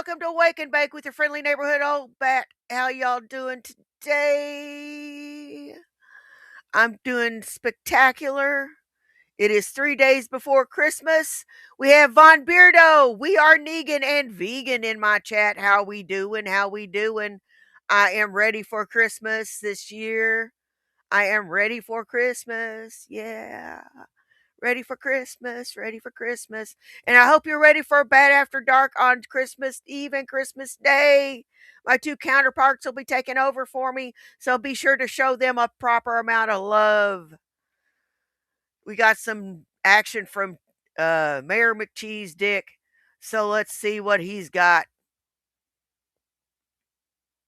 welcome to Wake and Bake with your friendly neighborhood old bat. How y'all doing today? I'm doing spectacular. It is 3 days before Christmas. We have Von Beardo. We are Negan and vegan in my chat. How we doing? How we doing? I am ready for Christmas this year. I am ready for Christmas. Yeah. Ready for Christmas, ready for Christmas. And I hope you're ready for Bad After Dark on Christmas Eve and Christmas Day. My two counterparts will be taking over for me, so be sure to show them a proper amount of love. We got some action from Mayor McCheese Dick, so let's see what he's got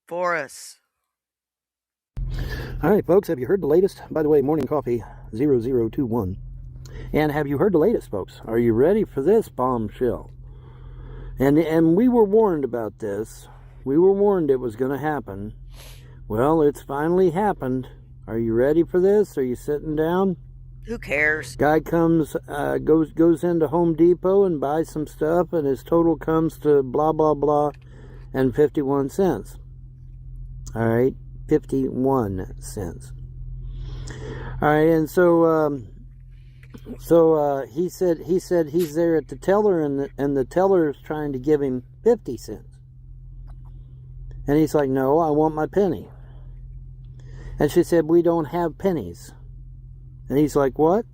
for us. All right, folks, have you heard the latest? By the way, Morning Coffee 0021. And have you heard the latest, folks? Are you ready for this bombshell? And we were warned about this. We were warned it was going to happen. Well, it's finally happened. Are you ready for this? Are you sitting down? Who cares? Guy comes, goes into Home Depot and buys some stuff, and his total comes to blah, blah, blah, and 51 cents. All right, 51 cents. All right, and so he said he's there at the teller, and the teller is trying to give him 50 cents. And he's like, no, I want my penny. And she said, we don't have pennies. And he's like, what?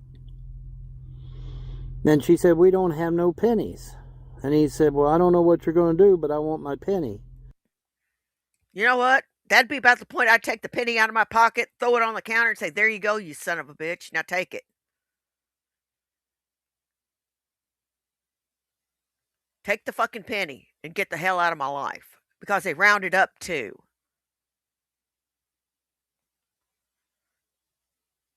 Then she said, we don't have no pennies. And he said, well, I don't know what you're going to do, but I want my penny. You know what? That'd be about the point. I'd take the penny out of my pocket, throw it on the counter, and say, there you go, you son of a bitch. Now take it. Take the fucking penny and get the hell out of my life. Because they rounded up too.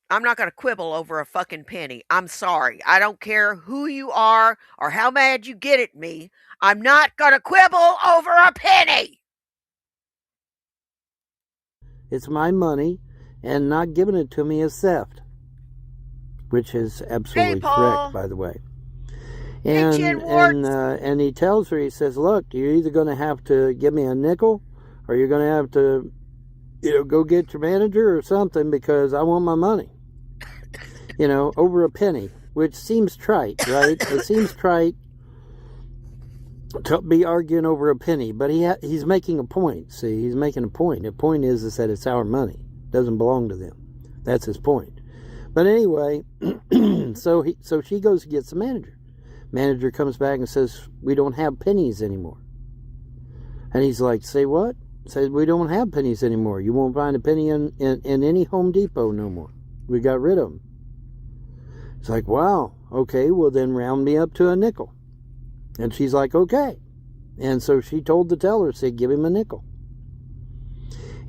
I'm not going to quibble over a fucking penny. I'm sorry. I don't care who you are or how mad you get at me. I'm not going to quibble over a penny. It's my money, and not giving it to me is theft. Which is absolutely correct, by the way. And he tells her, he says, look, you're either going to have to give me a nickel, or you're going to have to, go get your manager or something, because I want my money. Over a penny, which seems trite, right? It seems trite to be arguing over a penny, but he's making a point. See, he's making a point. The point is that it's our money. It doesn't belong to them. That's his point. But anyway, so she goes to get the manager. Manager comes back and says, we don't have pennies anymore. And he's like, say what? Says, we don't have pennies anymore. You won't find a penny in any Home Depot no more. We got rid of them. It's like, wow, okay, well then round me up to a nickel. And she's like, okay. And so she told the teller, said, give him a nickel.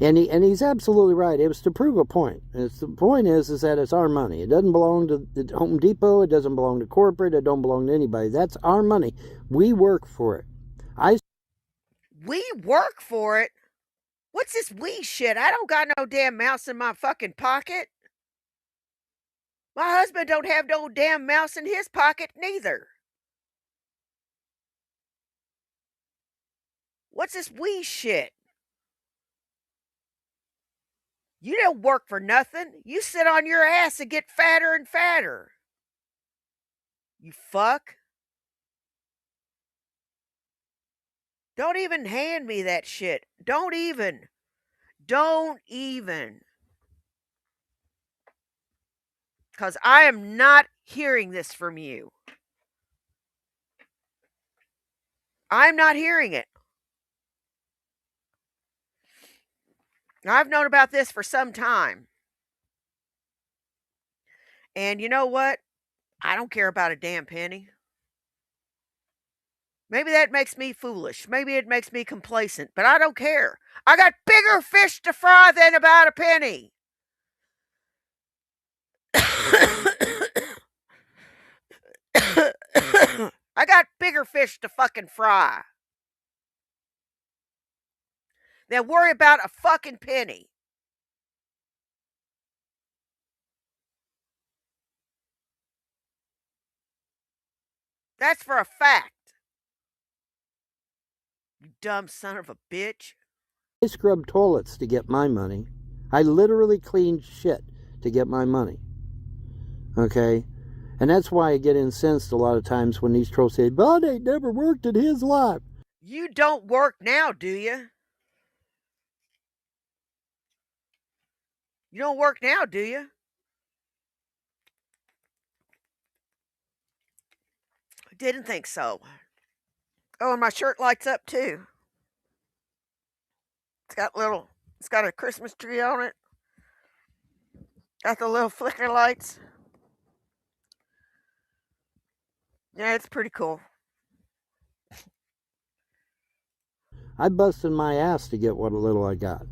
And he's absolutely right. It was to prove a point. The point is that it's our money. It doesn't belong to the Home Depot. It doesn't belong to corporate. It don't belong to anybody. That's our money. We work for it. We work for it? What's this we shit? I don't got no damn mouse in my fucking pocket. My husband don't have no damn mouse in his pocket neither. What's this we shit? You don't work for nothing. You sit on your ass and get fatter and fatter. You fuck. Don't even hand me that shit. Don't even. Because I am not hearing this from you. I'm not hearing it. I've known about this for some time. And you know what? I don't care about a damn penny. Maybe that makes me foolish. Maybe it makes me complacent, but I don't care. I got bigger fish to fry than about a penny. I got bigger fish to fucking fry than worry about a fucking penny. That's for a fact. You dumb son of a bitch. I scrubbed toilets to get my money. I literally cleaned shit to get my money. Okay? And that's why I get incensed a lot of times when these trolls say, Bond ain't never worked in his life. You don't work now, do you? You don't work now, do you? I didn't think so. Oh, and my shirt lights up too. It's got a Christmas tree on it. Got the little flicker lights. Yeah, it's pretty cool. I busted my ass to get what little I got.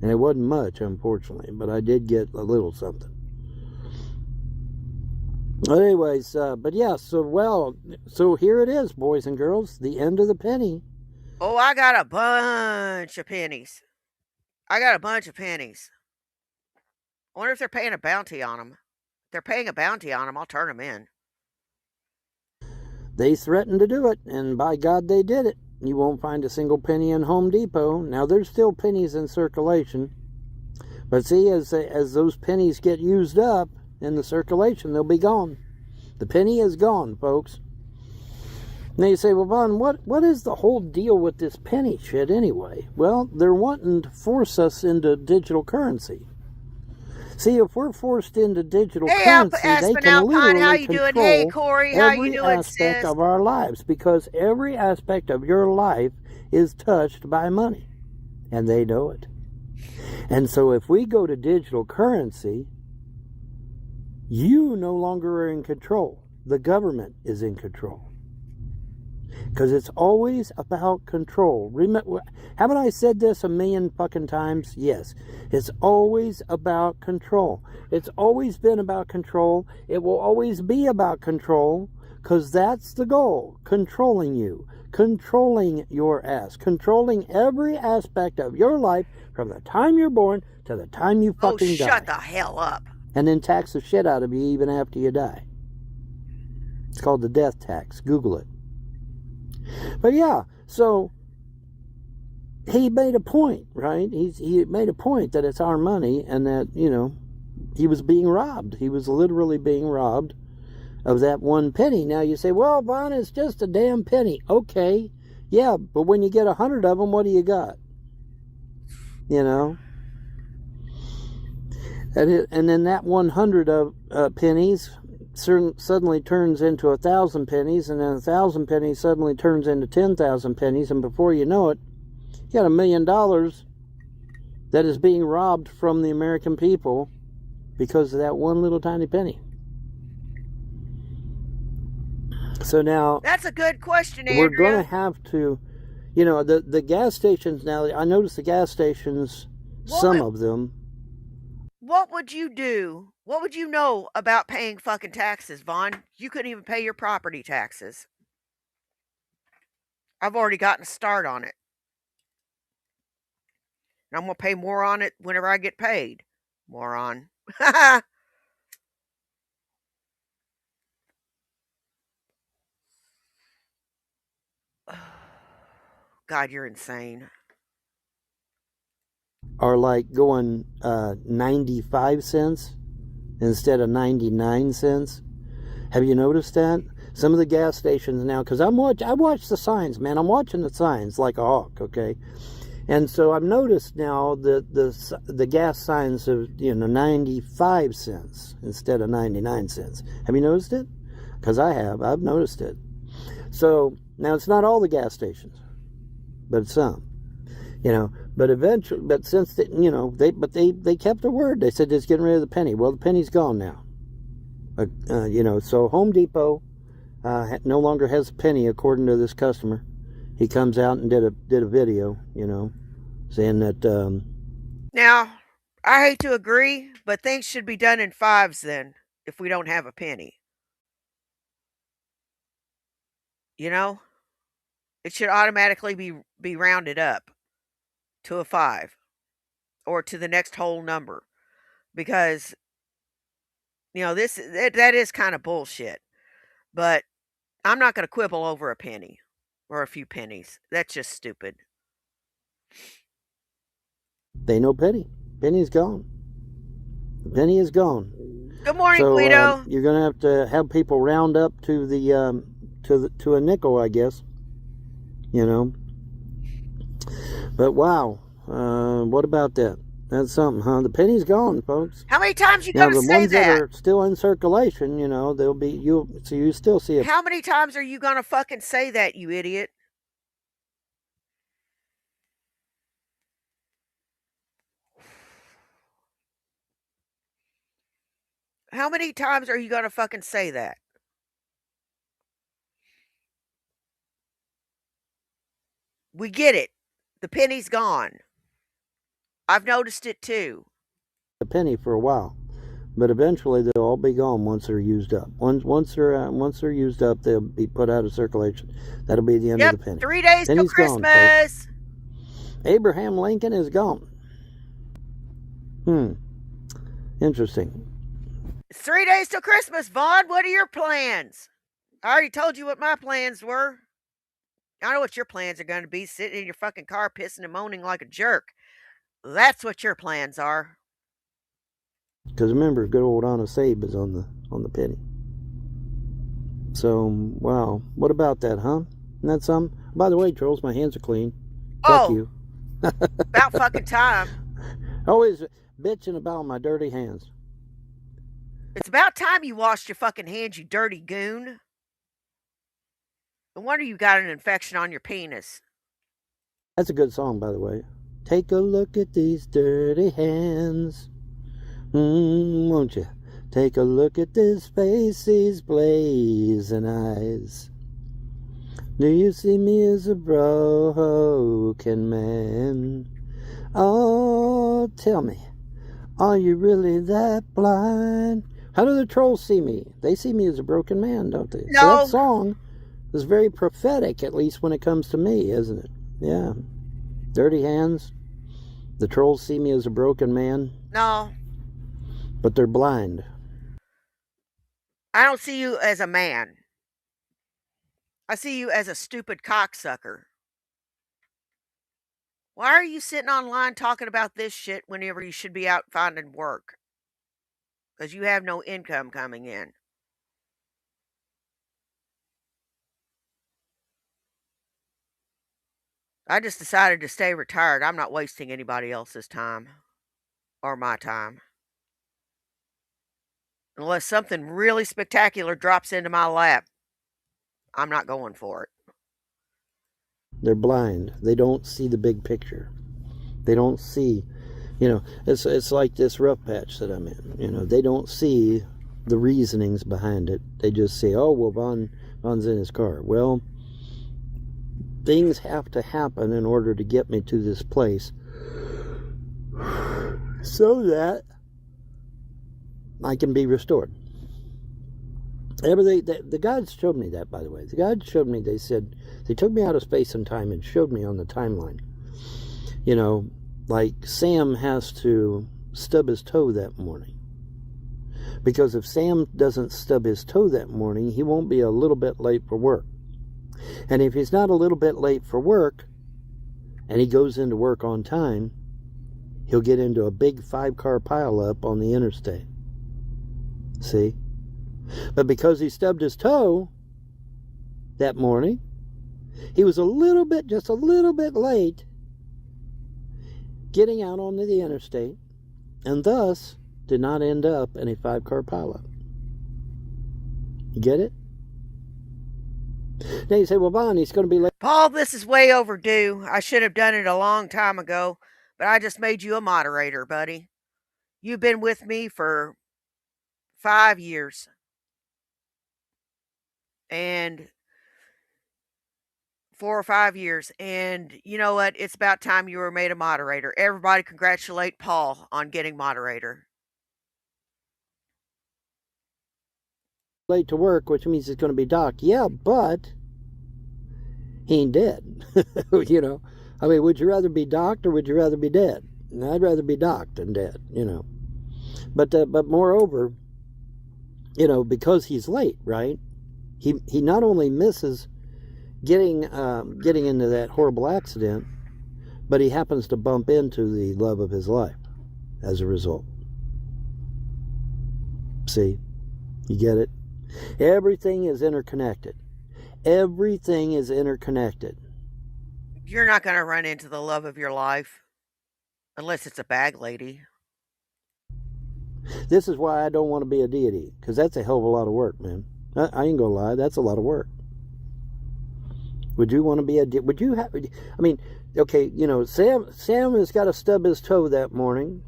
And it wasn't much, unfortunately, but I did get a little something. But anyways, but yeah, so here it is, boys and girls, the end of the penny. Oh, I got a bunch of pennies. I got a bunch of pennies. I wonder if they're paying a bounty on them. If they're paying a bounty on them, I'll turn them in. They threatened to do it, and by God, they did it. You won't find a single penny in Home Depot. Now, there's still pennies in circulation. But see, as those pennies get used up in the circulation, they'll be gone. The penny is gone, folks. Now you say, well, Vaughn, what is the whole deal with this penny shit anyway? Well, they're wanting to force us into digital currency. See, if we're forced into digital Hey, currency, they Aspen can Alpine, how literally you doing? Hey, control Corey, how you every doing, aspect sis? of our lives, because every aspect of your life is touched by money, and they know it. And so if we go to digital currency, you no longer are in control. The government is in control. Because it's always about control. Remember, haven't I said this a million fucking times? Yes. It's always about control. It's always been about control. It will always be about control, because that's the goal. Controlling you. Controlling your ass. Controlling every aspect of your life from the time you're born to the time you Oh, fucking die. shut the hell up. And then tax the shit out of you even after you die. It's called the death tax. Google it. But yeah, so he made a point, right? He made a point that it's our money and that, he was being robbed. He was literally being robbed of that one penny. Now you say, well, Vaughn, it's just a damn penny. Okay, yeah, but when you get 100 of them, what do you got? And then that 100 of pennies suddenly turns into 1,000 pennies, and then 1,000 pennies suddenly turns into 10,000 pennies, and before you know it, you got $1 million that is being robbed from the American people because of that one little tiny penny. So now That's a good question, Andrea. We're going to have to, the gas stations now. I noticed the gas stations, some of them. What would you do? What would you know about paying fucking taxes, Vaughn? You couldn't even pay your property taxes. I've already gotten a start on it. And I'm going to pay more on it whenever I get paid. Moron. God, you're insane. Are like going 95 cents instead of 99 cents. Have you noticed that? Some of the gas stations now, because I watch the signs, man. I'm watching the signs like a hawk, okay? And so I've noticed now that the gas signs are 95 cents instead of 99 cents. Have you noticed it? Because I've noticed it. So now it's not all the gas stations, but some. But eventually, but since they kept their word. They said it's getting rid of the penny. Well, the penny's gone now. So Home Depot no longer has a penny, according to this customer. He comes out and did a video, saying that. Now, I hate to agree, but things should be done in fives then, if we don't have a penny. It should automatically be rounded up to a 5 or to the next whole number, because that is kind of bullshit. But I'm not going to quibble over a penny. or a few pennies. That's just stupid. They know penny. Penny's gone. The penny is gone. Good morning, So Guido. you're going to have people round up to the to a nickel, I guess. You know. But wow, what about that? That's something, huh? The penny's gone, folks. How many times you Now gonna the say ones that that? are still in circulation, they'll be so you still see it. How many times are you gonna fucking say that, you idiot? How many times are you gonna fucking say that? We get it. The penny's gone. I've noticed it too. A penny for a while, but eventually they'll all be gone once they're used up. Once they're used up, they'll be put out of circulation. That'll be the end of Yep, the penny. 3 days till Penny's gone, folks. Christmas. Abraham Lincoln is gone. Interesting. It's 3 days till Christmas, Vaughn. What are your plans? I already told you what my plans were. I know what your plans are going to be, sitting in your fucking car pissing and moaning like a jerk. That's what your plans are. Because remember, good old Honest Abe is on the penny. So, wow. What about that, huh? Isn't that something? By the way, trolls, my hands are clean. Fuck you. About fucking time. Always bitching about my dirty hands. It's about time you washed your fucking hands, you dirty goon. No wonder you got an infection on your penis. That's a good song, by the way. Take a look at these dirty hands. Won't you? Take a look at this face, these blazing eyes. Do you see me as a broken man? Oh, tell me, are you really that blind? How do the trolls see me? They see me as a broken man, don't they? No. So that song is very prophetic, at least when it comes to me, isn't it? Yeah. Dirty hands. The trolls see me as a broken man. No. But they're blind. I don't see you as a man. I see you as a stupid cocksucker. Why are you sitting online talking about this shit whenever you should be out finding work? Because you have no income coming in. I just decided to stay retired. I'm not wasting anybody else's time or my time. Unless something really spectacular drops into my lap, I'm not going for it. They're blind. They don't see the big picture. They don't see, it's like this rough patch that I'm in. They don't see the reasonings behind it. They just say, oh, well, Von's in his car. Well, things have to happen in order to get me to this place so that I can be restored. The gods showed me that, by the way. The gods showed me, they said, they took me out of space and time and showed me on the timeline. Like Sam has to stub his toe that morning. Because if Sam doesn't stub his toe that morning, he won't be a little bit late for work. And if he's not a little bit late for work, and he goes into work on time, he'll get into a big 5-car pileup on the interstate. See? But because he stubbed his toe that morning, he was just a little bit late getting out onto the interstate, and thus did not end up in a 5-car pileup. You get it? Now you say, well, Vaughn, he's going to be late. Paul, this is way overdue. I should have done it a long time ago, but I just made you a moderator, buddy. You've been with me for 5 years. And 4 or 5 years. And you know what? It's about time you were made a moderator. Everybody congratulate Paul on getting moderator. Late to work, which means he's going to be docked. Yeah, but he ain't dead. I mean, would you rather be docked or would you rather be dead? I'd rather be docked than dead, But moreover, because he's late, right? He not only misses getting into that horrible accident, but he happens to bump into the love of his life as a result. See, you get it? Everything is interconnected. Everything is interconnected. You're not going to run into the love of your life unless it's a bag lady. This is why I don't want to be a deity, because that's a hell of a lot of work, man. I ain't gonna lie, that's a lot of work. Would you want to be a deity? Would you have? I mean, okay, Sam has got to stub his toe that morning.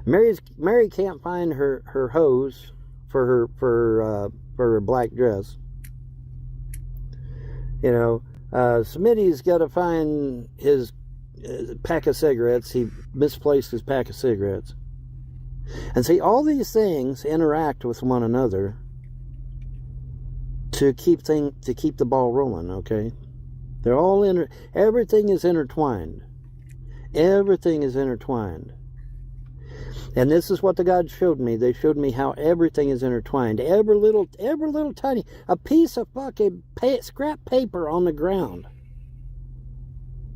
Mary can't find her hose for her black dress. Smitty's got to find his pack of cigarettes. He misplaced his pack of cigarettes. And see, all these things interact with one another to keep the ball rolling. Okay, they're all everything is intertwined. Everything is intertwined. And this is what the gods showed me. They showed me how everything is intertwined. Every little tiny, a piece of fucking scrap paper on the ground,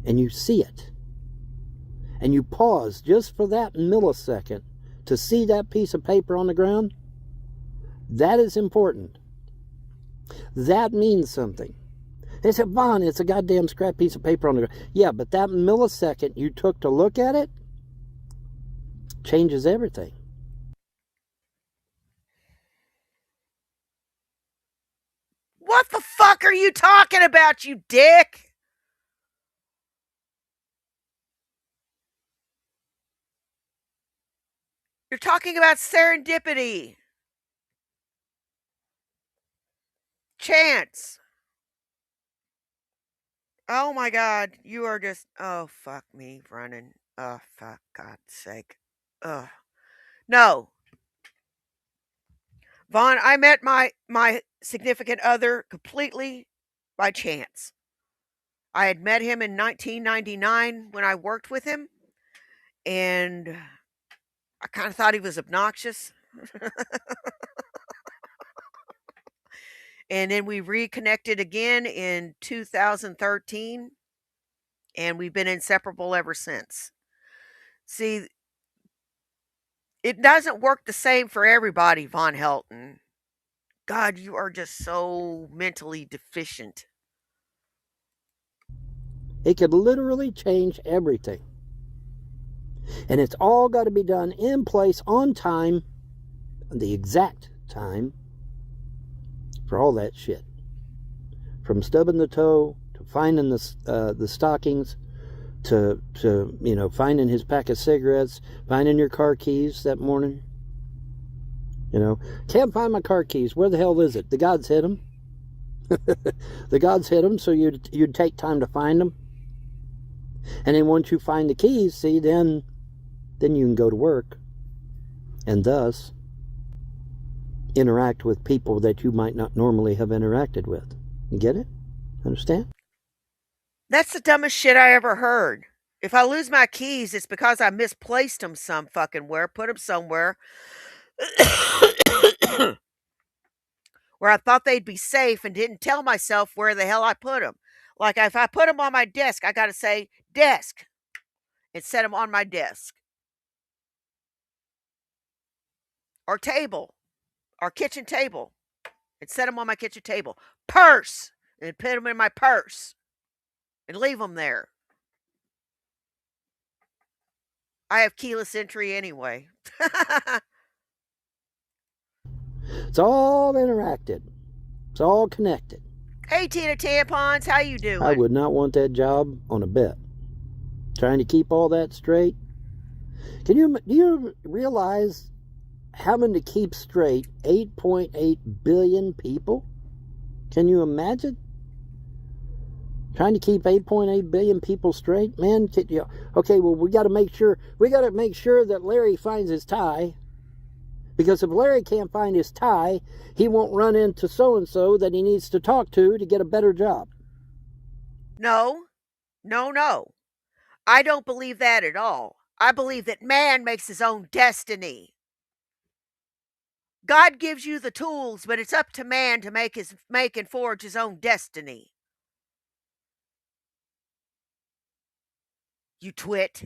and you see it, and you pause just for that millisecond to see that piece of paper on the ground. That is important. That means something. They said, Vaughn, it's a goddamn scrap piece of paper on the ground. Yeah, but that millisecond you took to look at it changes everything. What the fuck are you talking about, you dick? You're talking about serendipity. Chance. Oh my god, you are just, oh fuck me running. Oh fuck God's sake. Ugh. No. Vaughn, I met my significant other completely by chance. I had met him in 1999 when I worked with him, and I kind of thought he was obnoxious. And then we reconnected again in 2013, and we've been inseparable ever since. See, it doesn't work the same for everybody, Von Helton. God, you are just so mentally deficient. It could literally change everything. And it's all got to be done in place, on time, the exact time for all that shit. From stubbing the toe to finding the stockings to finding his pack of cigarettes, finding your car keys that morning. Can't find my car keys. Where the hell is it? The gods hid them. The gods hid them, so you'd take time to find them. And then once you find the keys, see, then you can go to work and thus interact with people that you might not normally have interacted with. You get it? Understand? That's the dumbest shit I ever heard. If I lose my keys, it's because I misplaced them some fucking where, put them somewhere where I thought they'd be safe and didn't tell myself where the hell I put them. Like if I put them on my desk, I got to say desk and set them on my desk or table or kitchen table and set them on my kitchen table. Purse and put them in my purse and leave them there. I have keyless entry anyway. It's all interacted. It's all connected. Hey Tina Tampons, how you doing? I would not want that job on a bet. Trying to keep all that straight. Do you realize having to keep straight 8.8 billion people? Can you imagine? Trying to keep 8.8 billion people straight? Man, okay, well, we got to make sure that Larry finds his tie. Because if Larry can't find his tie, he won't run into so-and-so that he needs to talk to get a better job. No. I don't believe that at all. I believe that man makes his own destiny. God gives you the tools, but it's up to man to make and forge his own destiny. You twit.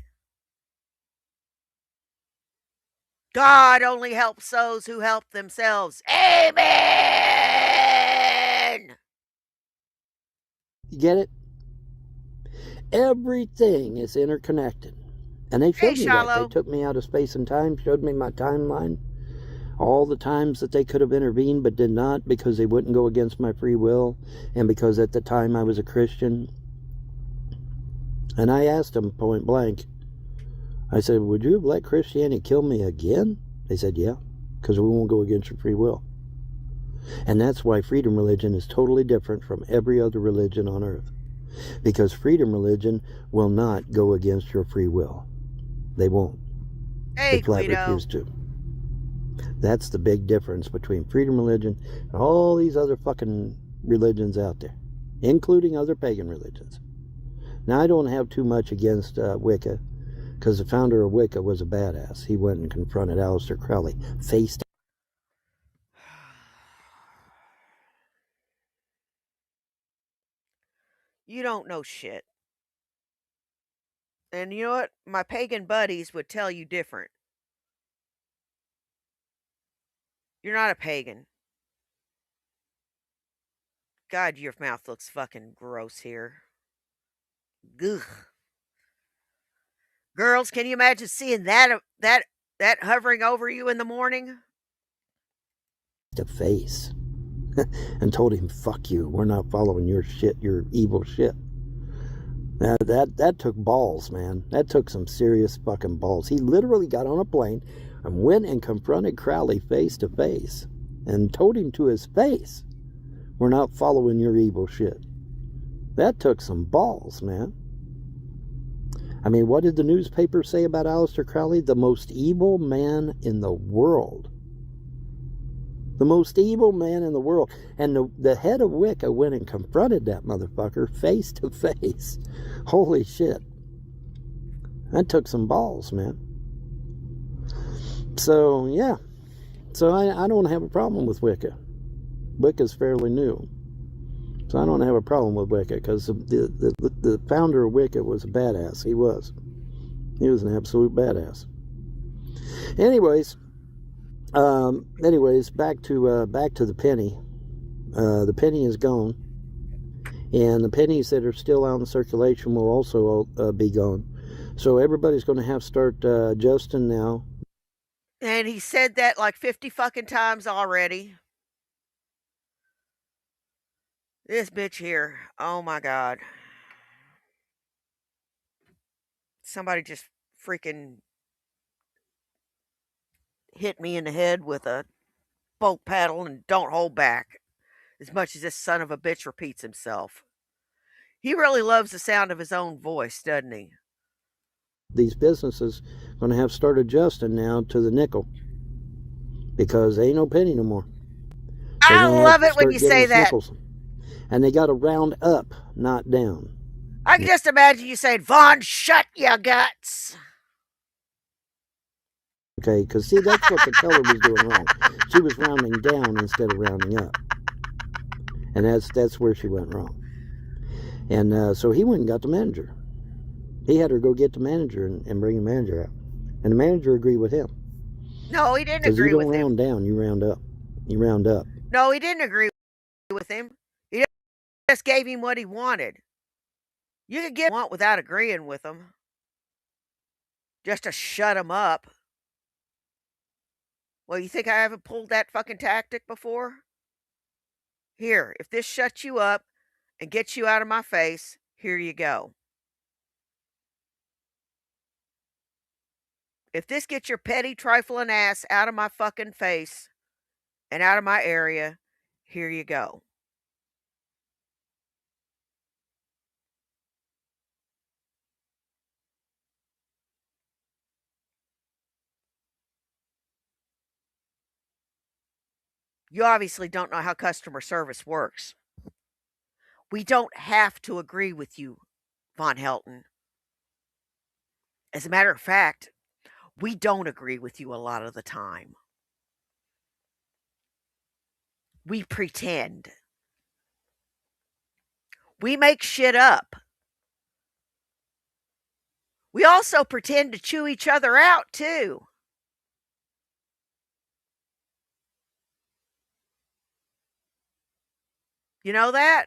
God only helps those who help themselves. Amen. You get it? Everything is interconnected. And they Hey, showed me that. They Shiloh. took me out of space and time, showed me my timeline, all the times that they could have intervened but did not because they wouldn't go against my free will and because at the time I was a Christian. And I asked them point blank, I said, would you have let Christianity kill me again? They said, yeah, because we won't go against your free will. And that's why freedom religion is totally different from every other religion on earth. Because freedom religion will not go against your free will. They won't. They Hey, flat Guido. refuse to. That's the big difference between freedom religion and all these other fucking religions out there, including other pagan religions. Now, I don't have too much against Wicca, because the founder of Wicca was a badass. He went and confronted Aleister Crowley face to You don't know shit. And you know what? My pagan buddies would tell you different. You're not a pagan. God, your mouth looks fucking gross here. Ugh. Girls, can you imagine seeing that hovering over you in the morning? face and told him, fuck you, we're not following your shit, your evil shit. Now, that took balls, man. That took some serious fucking balls. He literally got on a plane and went and confronted Crowley face to face and told him to his face, we're not following your evil shit. That took some balls, man. I mean, what did the newspaper say about Aleister Crowley? The most evil man in the world. The most evil man in the world. And the head of Wicca went and confronted that motherfucker face to face. Holy shit. That took some balls, man. So, yeah. So I don't have a problem with Wicca. Wicca's fairly new. So I don't have a problem with Wicca because the founder of Wicca was a badass. He was. He was an absolute badass. Anyways, back to the penny. The penny is gone, and the pennies that are still out in circulation will also be gone. So everybody's going to have to start adjusting now. And he said that like 50 fucking times already. This bitch here. Oh my God. Somebody just freaking hit me in the head with a boat paddle and don't hold back. As much as this son of a bitch repeats himself. He really loves the sound of his own voice, doesn't he? These businesses are going to have to start adjusting now to the nickel because there ain't no penny no more. They're I going to have love to it when start you giving say us that. nickels, and they got to round up, not down. I can just imagine you saying, Vaughn, shut your guts. Okay, because see, that's what the teller was doing wrong. She was rounding down instead of rounding up, and that's where she went wrong. And so he went and got the manager. He had her go get the manager and bring the manager out, and the manager agreed with him No, he didn't because you agree don't with him. round down, you round up. You round up. No, he didn't agree with him. He just gave him what he wanted. You could get what you want without agreeing with him. Just to shut him up. Well, you think I haven't pulled that fucking tactic before? Here, if this shuts you up and gets you out of my face, here you go. If this gets your petty, trifling ass out of my fucking face and out of my area, here you go. You obviously don't know how customer service works. We don't have to agree with you, Von Helton. As a matter of fact, we don't agree with you a lot of the time. We pretend. We make shit up. We also pretend to chew each other out, too. You know that?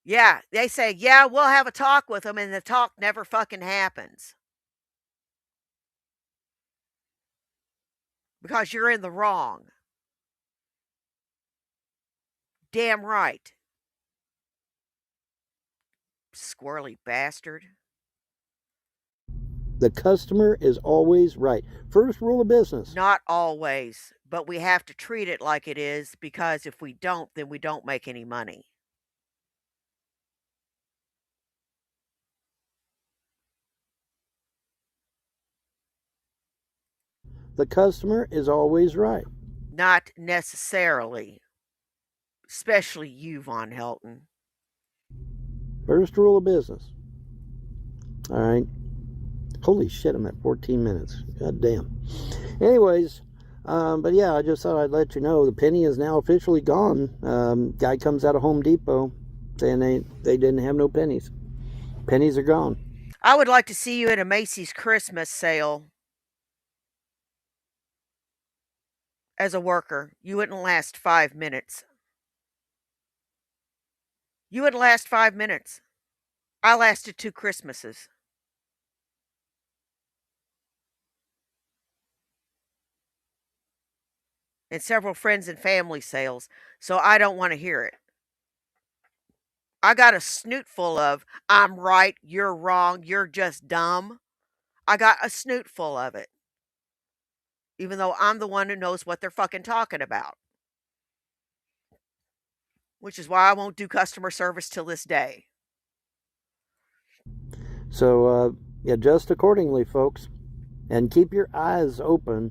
Yeah, they say, "Yeah, we'll have a talk with them," and the talk never fucking happens because you're in the wrong. Damn right. Squirrely bastard. The customer is always right. First rule of business. Not always, but we have to treat it like it is because if we don't, then we don't make any money. The customer is always right. Not necessarily, especially you, Von Helton. First rule of business. All right. Holy shit, I'm at 14 minutes. God damn. Anyways, but yeah, I just thought I'd let you know the penny is now officially gone. Guy comes out of Home Depot saying they didn't have no pennies. Pennies are gone. I would like to see you at a Macy's Christmas sale as a worker. You wouldn't last 5 minutes. You wouldn't last 5 minutes. I lasted 2 Christmases and several friends and family sales, so I don't want to hear it. I got a snoot full of, I'm right, you're wrong, you're just dumb. I got a snoot full of it, even though I'm the one who knows what they're fucking talking about, which is why I won't do customer service till this day. So, adjust accordingly, folks. And keep your eyes open,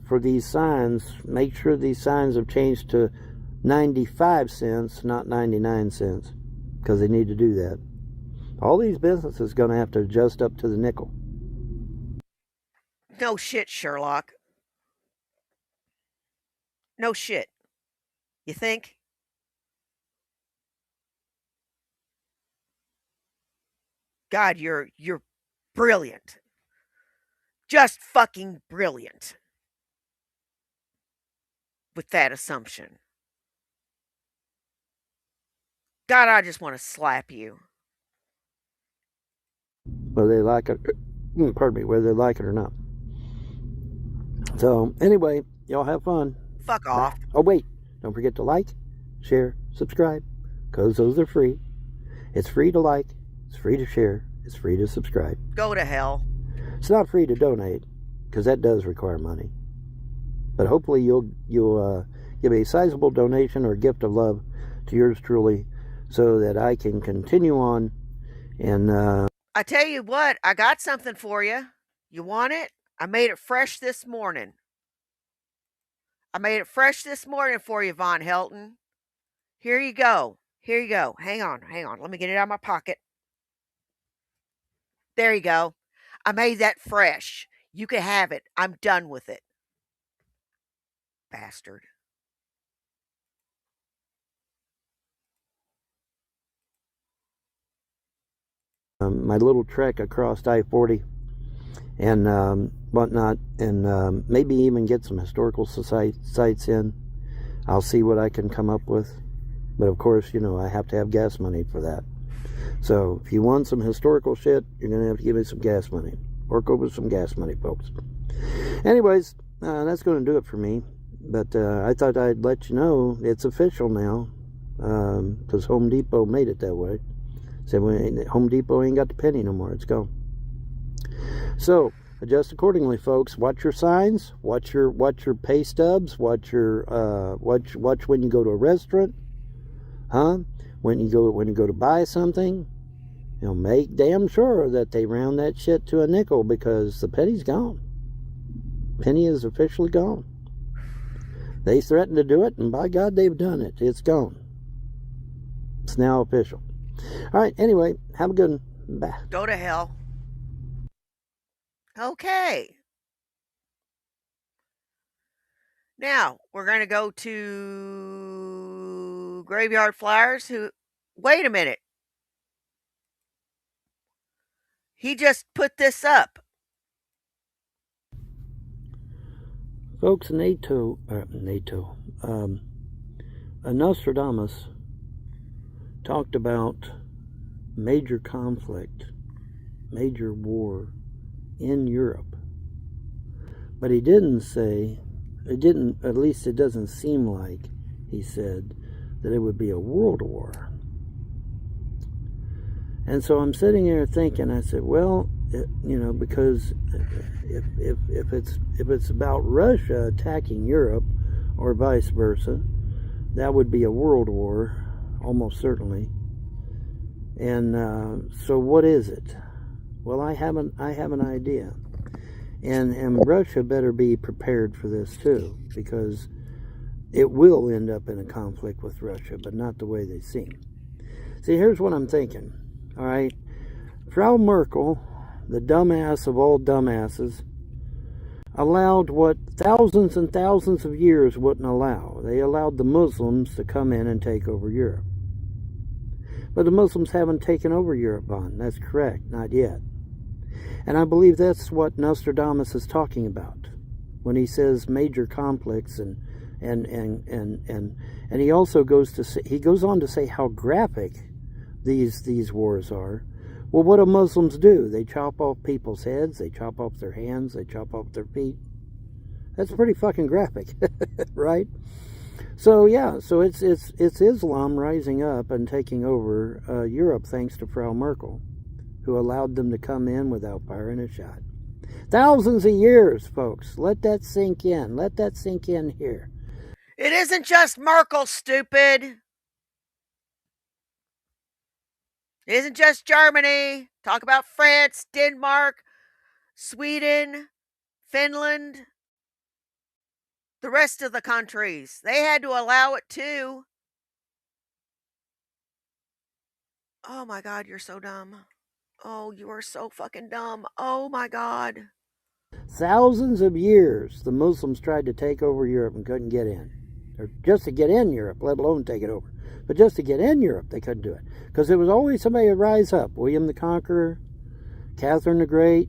for these signs. Make sure these signs have changed to 95 cents, not 99 cents, because they need to do that. All these businesses are going to have to adjust up to the nickel. No shit, Sherlock. No shit. You think? God, you're brilliant. Just fucking brilliant with that assumption. God, I just want to slap you. Whether they like it, pardon me, whether they like it or not. So, anyway, y'all have fun. Fuck Bye. off. Oh, wait. Don't forget to like, share, subscribe, because those are free. It's free to like, it's free to share, it's free to subscribe. Go to hell. It's not free to donate, because that does require money. But hopefully you'll give a sizable donation or gift of love to yours truly, so that I can continue on. And I tell you what, I got something for you. You want it? I made it fresh this morning. I made it fresh this morning for you, Von Helton. Here you go. Here you go. Hang on. Let me get it out of my pocket. There you go. I made that fresh. You can have it. I'm done with it. Bastard. my little trek across I-40 and whatnot, and maybe even get some historical sites in. I'll see what I can come up with. But of course, I have to have gas money for that. So if you want some historical shit, you're going to have to give me some gas money. Work over some gas money, folks. Anyways, that's going to do it for me. But I thought I'd let you know it's official now, because Home Depot made it that way. Said Home Depot ain't got the penny no more. It's gone. So adjust accordingly, folks. Watch your signs. Watch your pay stubs. Watch when you go to a restaurant. When you go to buy something, make damn sure that they round that shit to a nickel, because the penny's gone. Penny is officially gone. They threatened to do it, and by God, they've done it. It's gone. It's now official. All right. Anyway, have a good one. Bye. Go to hell. Okay. Now, we're going to go to Graveyard Flyers, who, wait a minute. He just put this up. Folks, Nostradamus talked about major conflict, major war in Europe. But he didn't say, at least it doesn't seem like he said that it would be a world war. And so I'm sitting here thinking, I said, well, because if it's about Russia attacking Europe or vice versa, that would be a world war, almost certainly. And so what is it? Well, I have an idea. And Russia better be prepared for this too, because it will end up in a conflict with Russia, but not the way they seem. See, here's what I'm thinking. All right, Frau Merkel, the dumbass of all dumbasses, allowed what thousands and thousands of years wouldn't allow. They allowed the Muslims to come in and take over Europe. But the Muslims haven't taken over Europe, Von. That's correct, not yet. And I believe that's what Nostradamus is talking about when he says major conflicts, and he also goes on to say how graphic these wars are. Well, what do Muslims do? They chop off people's heads, they chop off their hands, they chop off their feet. That's pretty fucking graphic, right? So yeah, so it's Islam rising up and taking over Europe thanks to Frau Merkel, who allowed them to come in without firing a shot. Thousands of years, folks. Let that sink in. Let that sink in here. It isn't just Merkel, stupid. It isn't just Germany. Talk about France, Denmark, Sweden, Finland, the rest of the countries. They had to allow it too. Oh my God, you're so dumb. Oh, you are so fucking dumb. Oh my God. Thousands of years, the Muslims tried to take over Europe and couldn't get in. Or just to get in Europe, let alone take it over. But just to get in Europe, they couldn't do it. Because there was always somebody to rise up. William the Conqueror, Catherine the Great,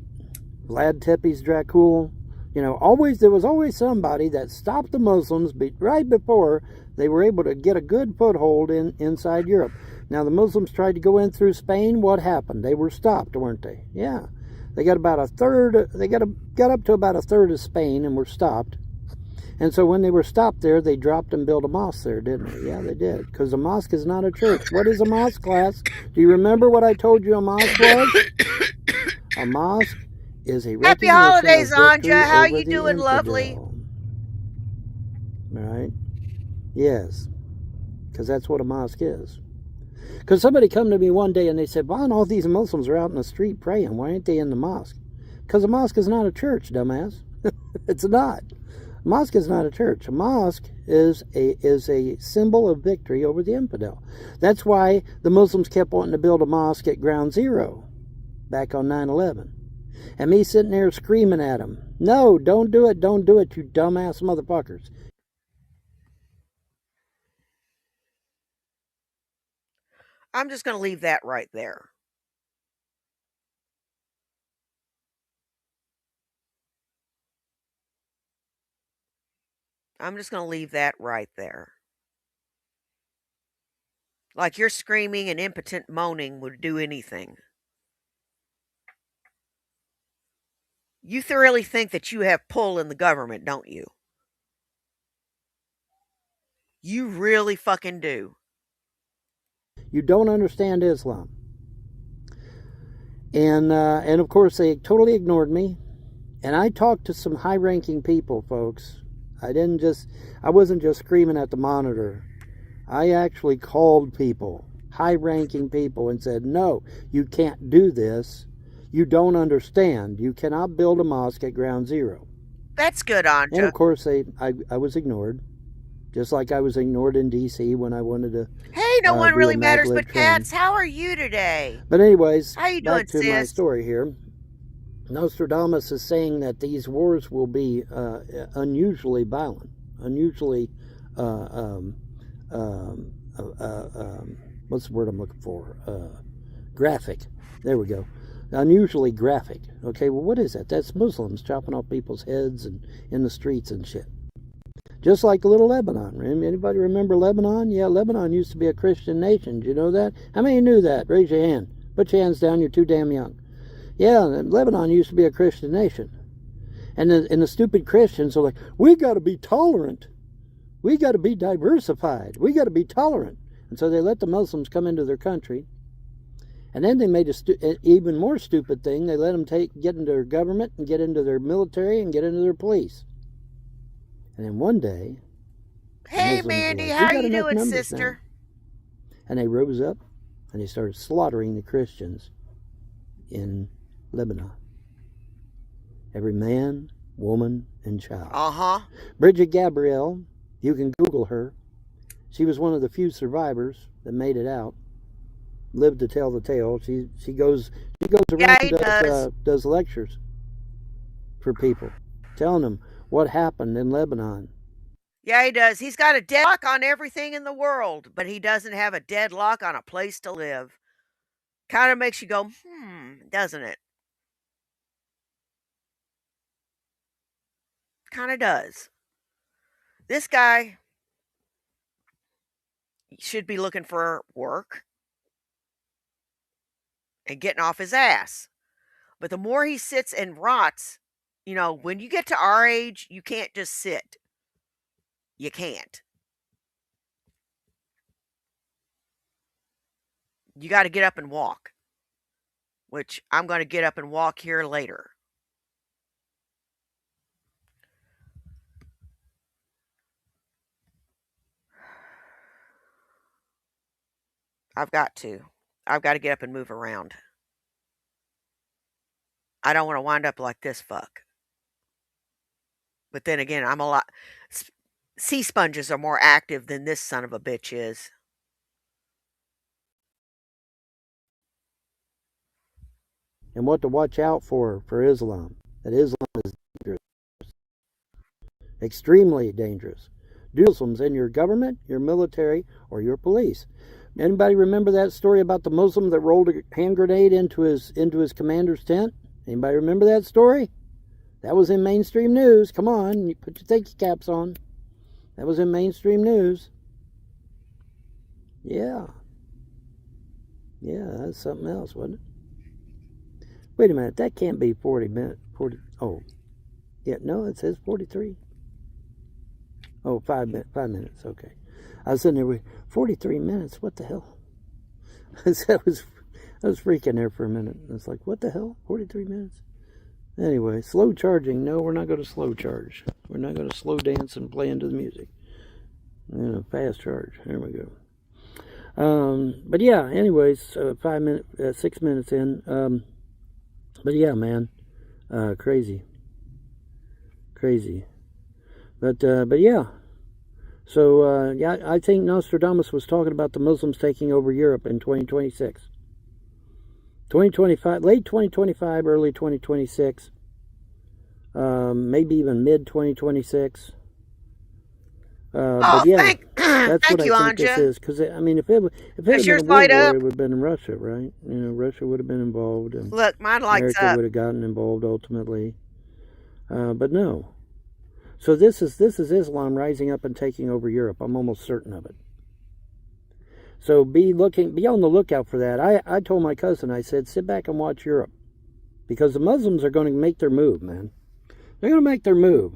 Vlad Tepes Dracul. There was always somebody that stopped the Muslims right before they were able to get a good foothold inside Europe. Now, the Muslims tried to go in through Spain. What happened? They were stopped, weren't they? Yeah. They got about a third. They got up to about a third of Spain and were stopped. And so when they were stopped there, they dropped and built a mosque there, didn't they? Yeah, they did. Because a mosque is not a church. What is a mosque, class? Do you remember what I told you a mosque was? A mosque is a Happy recognition holidays, of victory Anja. How over you the doing, lovely? infidel. Right? Yes. Because that's what a mosque is. Because somebody come to me one day and they said, Bon, all these Muslims are out in the street praying. Why aren't they in the mosque? Because a mosque is not a church, dumbass. It's not. A mosque is not a church. A mosque is a symbol of victory over the infidel. That's why the Muslims kept wanting to build a mosque at Ground Zero back on 9/11. And me sitting there screaming at them, no, don't do it, you dumbass motherfuckers. I'm just going to leave that right there. I'm just going to leave that right there. Like your screaming and impotent moaning would do anything. You thoroughly think that you have pull in the government, don't you? You really fucking do. You don't understand Islam. And of course, they totally ignored me. And I talked to some high-ranking people, folks. I wasn't just screaming at the monitor. I actually called people, high-ranking people, and said, no, you can't do this. You don't understand. You cannot build a mosque at Ground Zero. That's good, Anja. And of course, I was ignored. Just like I was ignored in D.C. when I wanted to. Hey, no one really matters but train. cats. How are you today? But anyways, how you doing, back to my story here. Nostradamus is saying that these wars will be unusually violent, unusually, what's the word I'm looking for? Graphic. There we go. unusually graphic. Okay, well, what is that? That's Muslims chopping off people's heads and in the streets and shit. Just like little Lebanon. Anybody remember Lebanon? Yeah, Lebanon used to be a Christian nation. Do you know that? How many knew that? Raise your hand. Put your hands down. You're too damn young. Yeah, Lebanon used to be a Christian nation. And the stupid Christians are like, we got to be tolerant. We got to be diversified. We got to be tolerant. And so they let the Muslims come into their country. And then they made an even more stupid thing. They let them get into their government and get into their military and get into their police. And then one day, hey, Mandy, like, how you doing, sister? Now. And they rose up and they started slaughtering the Christians in Lebanon. Every man, woman, and child. Bridget Gabriel, you can Google her. She was one of the few survivors that made it out. Lived to tell the tale. She goes around and does lectures for people, telling them what happened in Lebanon. Yeah, he does. He's got a deadlock on everything in the world, but he doesn't have a deadlock on a place to live. Kind of makes you go, doesn't it? Kind of does. This guy should be looking for work and getting off his ass. But the more he sits and rots, when you get to our age, you can't just sit. You can't. You got to get up and walk, which I'm going to get up and walk here later. I've got to get up and move around. I don't want to wind up like this fuck. But then again, I'm a lot. Sea sponges are more active than this son of a bitch is. And what to watch out for Islam. That Islam is dangerous. Extremely dangerous. Do Muslims in your government, your military, or your police. Anybody remember that story about the Muslim that rolled a hand grenade into his commander's tent? Anybody remember that story? That was in mainstream news. Come on, you put your thinking caps on. That was in mainstream news. Yeah. Yeah, that's something else, wasn't it? Wait a minute, that can't be 40 minutes. Yeah, no, it says 43. Oh, 5 minutes, okay. I was sitting there with 43 minutes, what the hell? I was freaking there for a minute. It's like, what the hell? 43 minutes? Anyway, slow charging. No, we're not going to slow charge. We're not going to slow dance and play into the music. Fast charge. There we go. But yeah, anyways, 6 minutes in. But yeah, man, crazy. But yeah. So yeah, I think Nostradamus was talking about the Muslims taking over Europe in 2026. 2025, late 2025, early 2026, maybe even mid 2026. But yeah, that's what I think this is. Because I mean, if it had been a world war, it would have been in Russia, right? Russia would have been involved, and look, mine lights America would have gotten involved ultimately. But no. So this is Islam rising up and taking over Europe. I'm almost certain of it. So be on the lookout for that. I told my cousin, I said, sit back and watch Europe. Because the Muslims are going to make their move, man. They're going to make their move.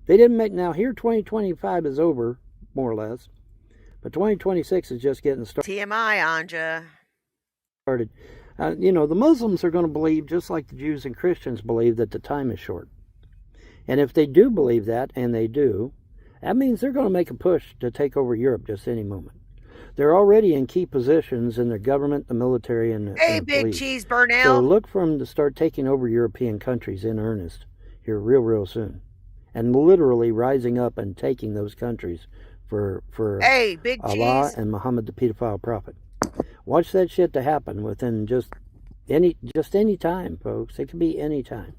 They didn't make, now here 2025 is over, more or less. But 2026 is just getting started. TMI, Anja. The Muslims are going to believe, just like the Jews and Christians believe, that the time is short. And if they do believe that, and they do, that means they're going to make a push to take over Europe just any moment. They're already in key positions in their government, the military, and the Big police. Cheese Burnell. So look for them to start taking over European countries in earnest here real soon. And literally rising up and taking those countries for Big Allah Cheese. and Muhammad the pedophile prophet. Watch that shit to happen within just any time, folks. It could be any time.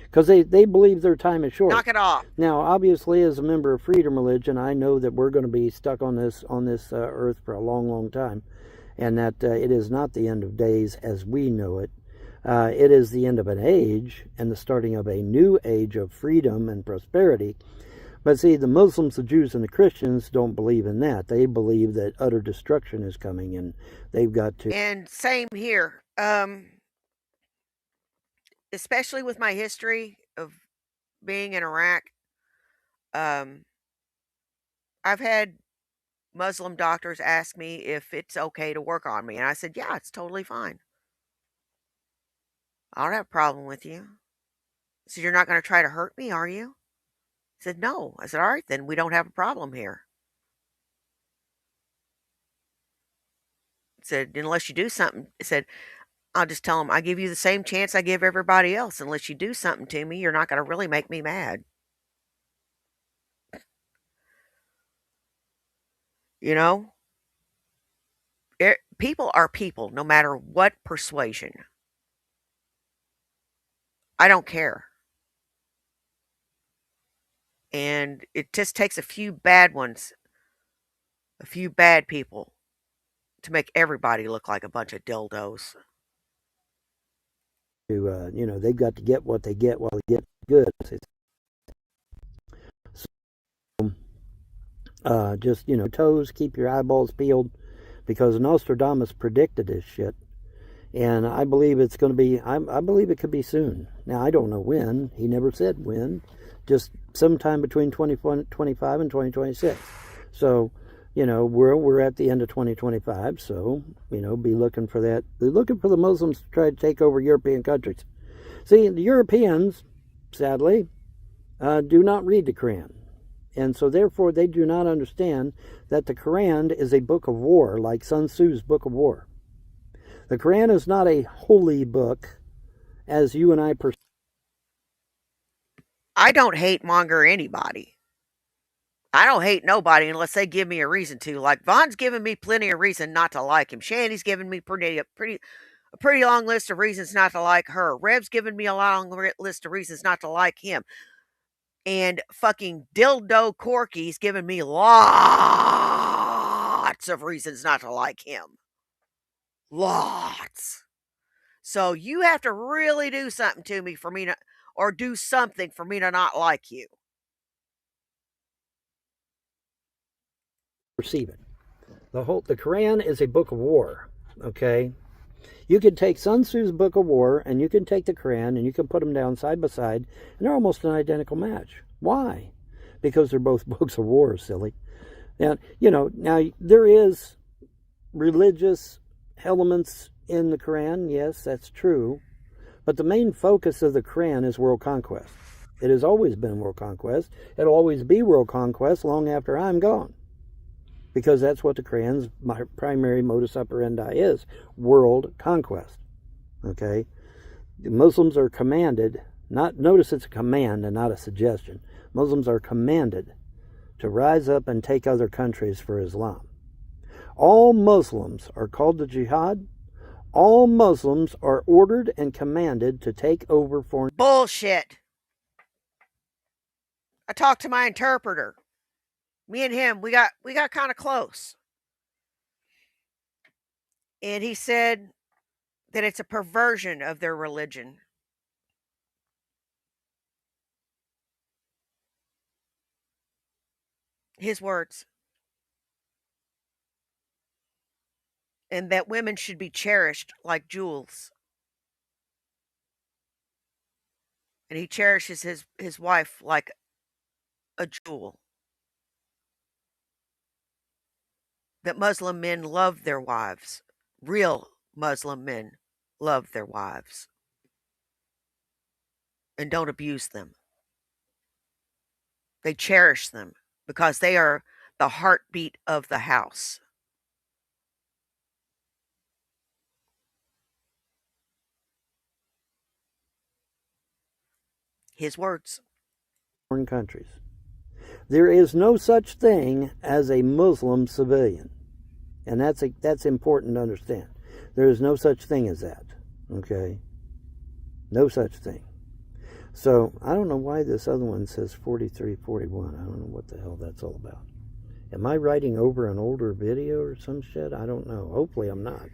Because they believe their time is short. Knock it off. Now, obviously, as a member of Freedom Religion, I know that we're going to be stuck on this earth for a long time, and that it is not the end of days as we know it. It is the end of an age and the starting of a new age of freedom and prosperity. But see, the Muslims, the Jews, and the Christians don't believe in that. They believe that utter destruction is coming and they've got to. And same here. Especially with my history of being in Iraq, um, I've had Muslim doctors ask me if it's okay to work on me. And I said, yeah, it's totally fine. I don't have a problem with you. So you're not going to try to hurt me, are you? I said, no. I said, all right, then we don't have a problem here. I said, unless you do something. I said, I'll just tell them I give you the same chance I give everybody else. Unless you do something to me, you're not going to really make me mad. You know, people are people, no matter what persuasion. I don't care. And it just takes a few bad ones, a few bad people, to make everybody look like a bunch of dildos. They've got to get what they get while they get good. So, just, toes, keep your eyeballs peeled because Nostradamus predicted this shit. And I believe it's going to be, I believe it could be soon. Now, I don't know when. He never said when. Just sometime between 2025 and 2026. So, we're at the end of 2025. So, be looking for that. They're looking for the Muslims to try to take over European countries. See, the Europeans, sadly, do not read the Quran. And so, therefore, they do not understand that the Quran is a book of war, like Sun Tzu's Book of War. The Quran is not a holy book, as you and I perceive. I don't hate monger anybody. I don't hate nobody unless they give me a reason to. Like Vaughn's given me plenty of reason not to like him. Shandy's given me a pretty long list of reasons not to like her. Rev's given me a long list of reasons not to like him. And fucking Dildo Corky's given me lots of reasons not to like him. Lots. So you have to really do something to me for me to, or do something for me to not like you. Perceive it. The Quran is a book of war. Okay, you can take Sun Tzu's Book of War and you can take the Quran and you can put them down side by side, and they're almost an identical match. Why? Because they're both books of war, silly. Now, now there is religious elements in the Quran. Yes, that's true. But the main focus of the Quran is world conquest. It has always been world conquest. It'll always be world conquest long after I'm gone. Because that's what the Quran's primary modus operandi is, world conquest. Okay? The Muslims are commanded, notice it's a command and not a suggestion. Muslims are commanded to rise up and take other countries for Islam. All Muslims are called to jihad. All Muslims are ordered and commanded to take over foreign. Bullshit. I talked to my interpreter. Me and him, we got kind of close. And he said that it's a perversion of their religion. His words. And that women should be cherished like jewels. And he cherishes his wife like a jewel. That Muslim men love their wives. Real Muslim men love their wives. And don't abuse them. They cherish them because they are the heartbeat of the house. His words. Foreign countries. There is no such thing as a Muslim civilian. And that's important to understand. There is no such thing as that. Okay? No such thing. So, I don't know why this other one says 4341. I don't know what the hell that's all about. Am I writing over an older video or some shit? I don't know. Hopefully I'm not.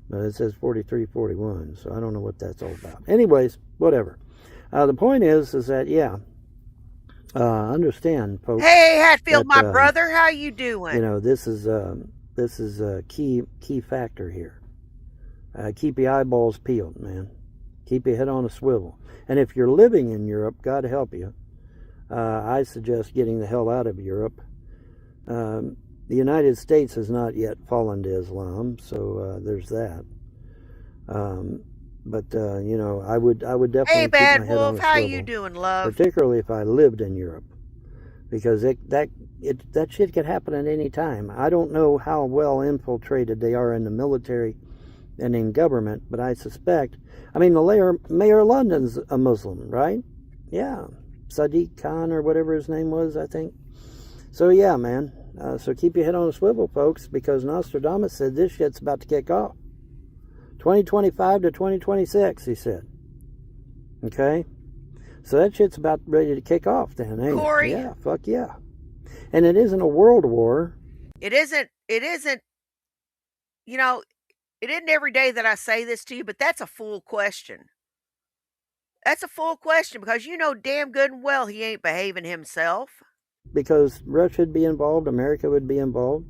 But it says 4341, so I don't know what that's all about. Anyways, whatever. The point is that yeah, understand, folks, Hey, Hatfield, that my brother, how you doing? this is a key factor here. Keep your eyeballs peeled, man. Keep your head on a swivel. And if you're living in Europe, God help you, I suggest getting the hell out of Europe. The United States has not yet fallen to Islam, so there's that. But I would Hey, definitely keep my Bad head on Wolf, a how you swivel, doing, love? particularly if I lived in Europe, because that shit could happen at any time. I don't know how well infiltrated they are in the military and in government, but I suspect. I mean, the mayor of London's a Muslim, right? Yeah, Sadiq Khan or whatever his name was, I think. So yeah, man. So keep your head on a swivel, folks, because Nostradamus said this shit's about to kick off. 2025 to 2026, he said. Okay? So that shit's about ready to kick off then, ain't it? Corey, Yeah, fuck yeah. And it isn't a world war. it isn't, you know, it isn't every day that I say this to you, but that's a fool question. That's a full question because you know damn good and well he ain't behaving himself. Because Russia would be involved, America would be involved.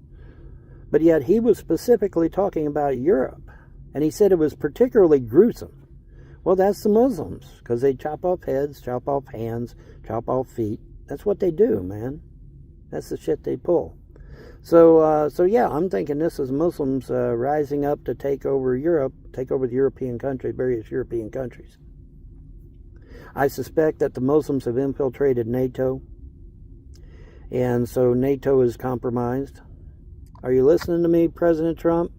But yet he was specifically talking about Europe. And he said it was particularly gruesome. Well, that's the Muslims, because they chop off heads, chop off hands, chop off feet. That's what they do, man. That's the shit they pull. So yeah, I'm thinking this is Muslims rising up to take over Europe, take over the European country, various European countries. I suspect that the Muslims have infiltrated NATO, and so NATO is compromised. Are you listening to me, President Trump?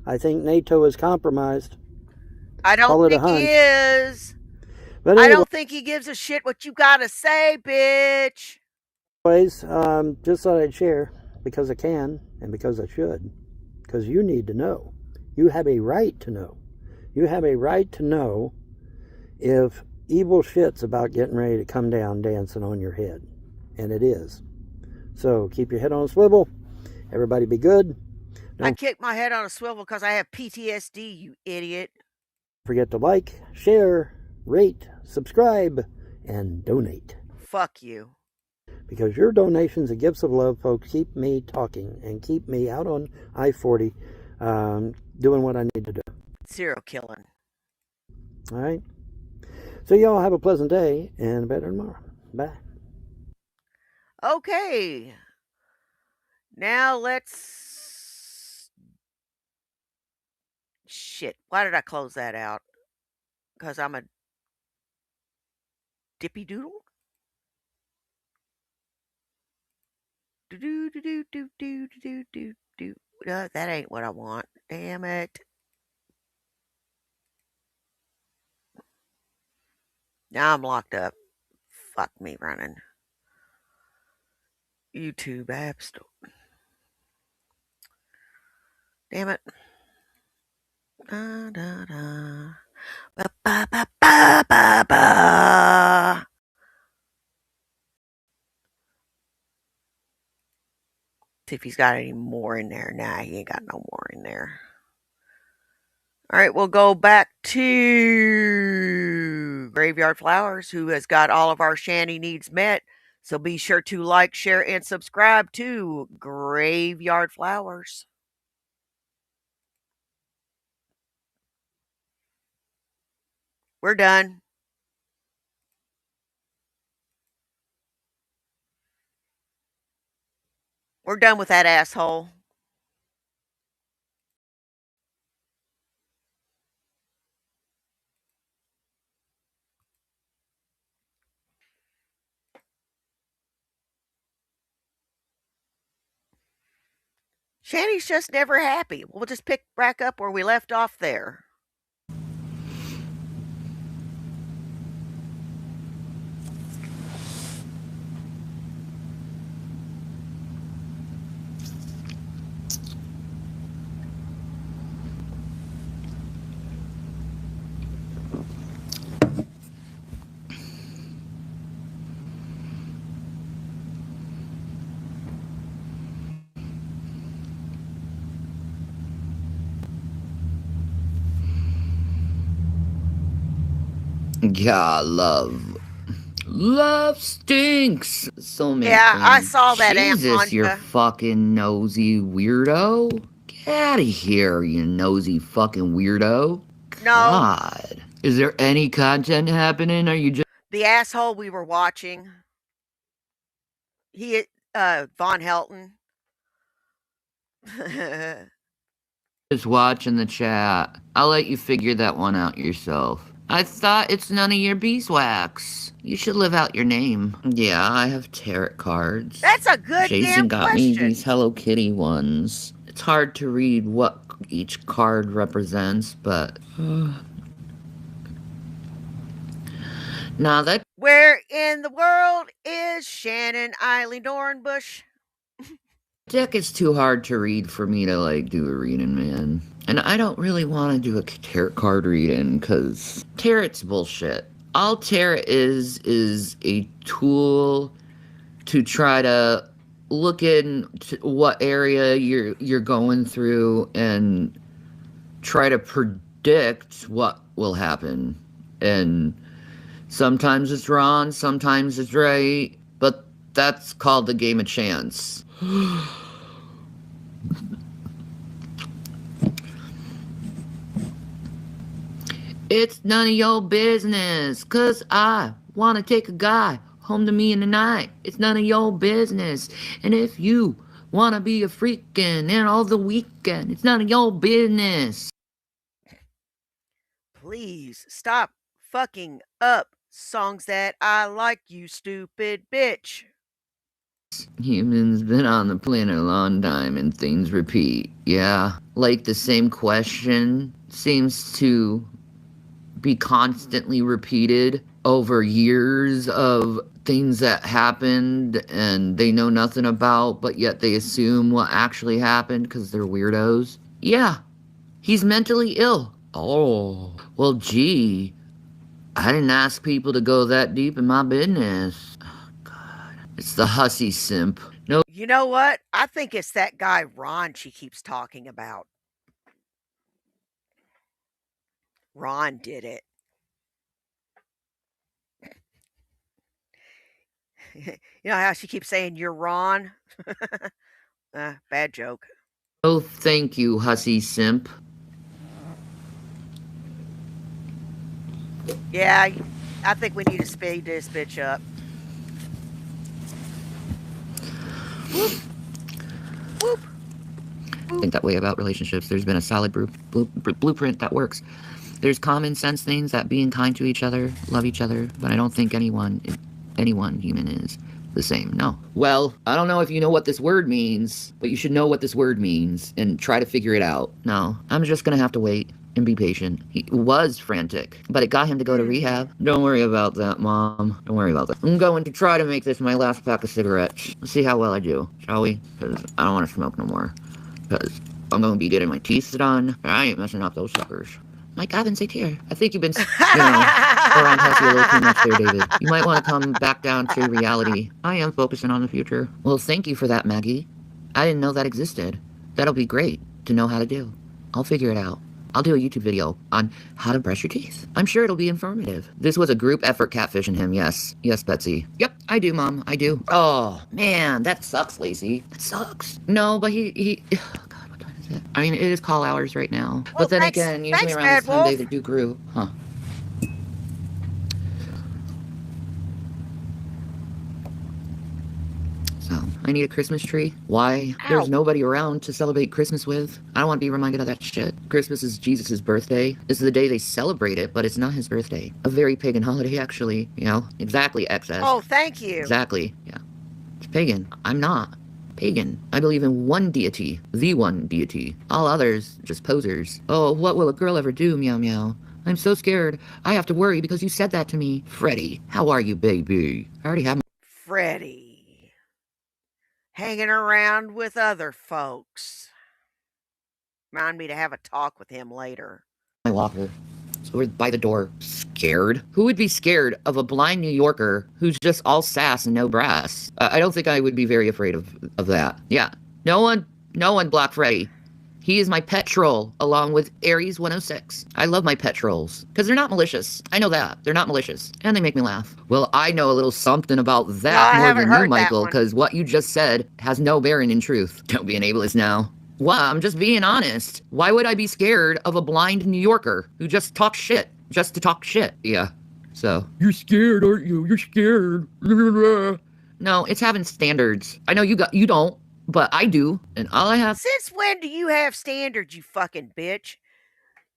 I think NATO is compromised. I don't Call it a think he hunch. is. But I anyway, don't think he gives a shit what you gotta say, bitch. just thought I'd share because I can and because I should. Because you need to know. You have a right to know. You have a right to know if evil shit's about getting ready to come down dancing on your head. And it is. So keep your head on a swivel. Everybody be good. I Don't kick my head on a swivel because I have PTSD, you idiot. forget to like, share, rate, subscribe, and donate. Fuck you. Because your donations and gifts of love, folks, keep me talking and keep me out on I-40 doing what I need to do. Serial killing. All right? So y'all have a pleasant day and better tomorrow. Bye. Okay. Now let's. Shit. Why did I close that out? Because I'm a dippy doodle? Do do do do do do do do do. That ain't what I want. Damn it. Now I'm locked up. Fuck me running. YouTube App Store. Damn it. Da, da, da. Ba, ba, ba, ba, ba, ba. See if he's got any more in there. Nah, he ain't got no more in there. All right, we'll go back to Graveyard Flowers, who has got all of our shanty needs met. So be sure to like, share, and subscribe to Graveyard Flowers. We're done. We're done with that asshole. Shanty's just never happy. We'll just pick back up where we left off there. Yeah, love stinks. Soulmate Yeah, I thing. saw that, Aunt Jesus, you Monica. fucking nosy weirdo. Get out of here, you nosy fucking weirdo. No, God. Is there any content happening? Are you the asshole we were watching, he, Von Helton. just watching the chat? I'll let you figure that one out yourself. I thought it's none of your beeswax. You should live out your name. Yeah, I have tarot cards. That's a good Jason damn got me these question. Hello Kitty ones. It's hard to read what each card represents, but nah, that Where in the world is Shannon Eileen Dornbush? deck is too hard to read for me to like do a reading, man. And I don't really want to do a tarot card reading because tarot's bullshit. All tarot is a tool to try to look in what area you're going through and try to predict what will happen. And sometimes it's wrong, sometimes it's right, but that's called the game of chance. It's none of your business, 'cause I want to take a guy home to me in the night. It's none of your business. And if you want to be a freakin' and all the weekend, it's none of your business. Please stop fucking up songs that I like, you stupid bitch. Humans been on the planet a long time and things repeat. Yeah, like the same question seems to be constantly repeated over years of things that happened and they know nothing about, but yet they assume what actually happened because they're weirdos. Yeah, he's mentally ill. Oh, well, gee, I didn't ask people to go that deep in my business. Oh, God. It's the hussy simp. No, You know what? I think it's that guy Ron she keeps talking about. Ron did it. You know how she keeps saying you're Ron? Bad joke. no thank you, hussy simp. Yeah, I think we need to speed this bitch up. Whoop, whoop, whoop. Think that way about relationships. There's been a solid blueprint that works. There's common sense things that being kind to each other, love each other, but I don't think anyone human is the same. No. Well, I don't know if you know what this word means, but you should know what this word means and try to figure it out. No, I'm just gonna have to wait and be patient. He was frantic, but it got him to go to rehab. Don't worry about that, Mom. Don't worry about that. I'm going to try to make this my last pack of cigarettes. Let's see how well I do, shall we? Because I don't want to smoke no more. Because I'm going to be getting my teeth done. I ain't messing up those suckers. My God, say tear. I think you've been, around Hussy a little too much there, David. You might want to come back down to reality. I am focusing on the future. Well, thank you for that, Maggie. I didn't know that existed. That'll be great to know how to do. I'll figure it out. I'll do a YouTube video on how to brush your teeth. I'm sure it'll be informative. This was a group effort catfishing him, yes. Yes, Betsy. Yep, I do, Mom. I do. Oh, man, that sucks, Lacey. That sucks. No, but he God, what time is it? I mean, it is call hours right now. Well, But then thanks, again, usually thanks, around Bad this time Wolf. they do grew. Huh. So, I need a Christmas tree. Why? Ow. There's nobody around to celebrate Christmas with. I don't want to be reminded of that shit. Christmas is Jesus' birthday. This is the day they celebrate it, but it's not his birthday. A very pagan holiday, actually. You know? Exactly, XS. Oh, thank you. Exactly, yeah. It's pagan. I'm not. Pagan. I believe in one deity. The one deity. All others, just posers. Oh, what will a girl ever do, meow meow? I'm so scared. I have to worry because you said that to me. Freddie, how are you, baby? I already have Freddie. Hanging around with other folks. Remind me to have a talk with him later. my walker. So we're by the door. Scared? Who would be scared of a blind New Yorker who's just all sass and no brass? I don't think I would be very afraid of that. Yeah. No one block Freddy. He is my pet troll, along with Aries 106. I love my pet trolls, because they're not malicious. I know that. They're not malicious. And they make me laugh. Well, I know a little something about No, that I more haven't than you, heard that Michael, one. because what you just said has no bearing in truth. Don't be an ableist now. Well, I'm just being honest. Why would I be scared of a blind New Yorker who just talks shit just to talk shit? Yeah. So, you're scared, aren't you? You're scared. No, it's having standards. I know you don't, but I do. And all I have. Since when do you have standards, you fucking bitch?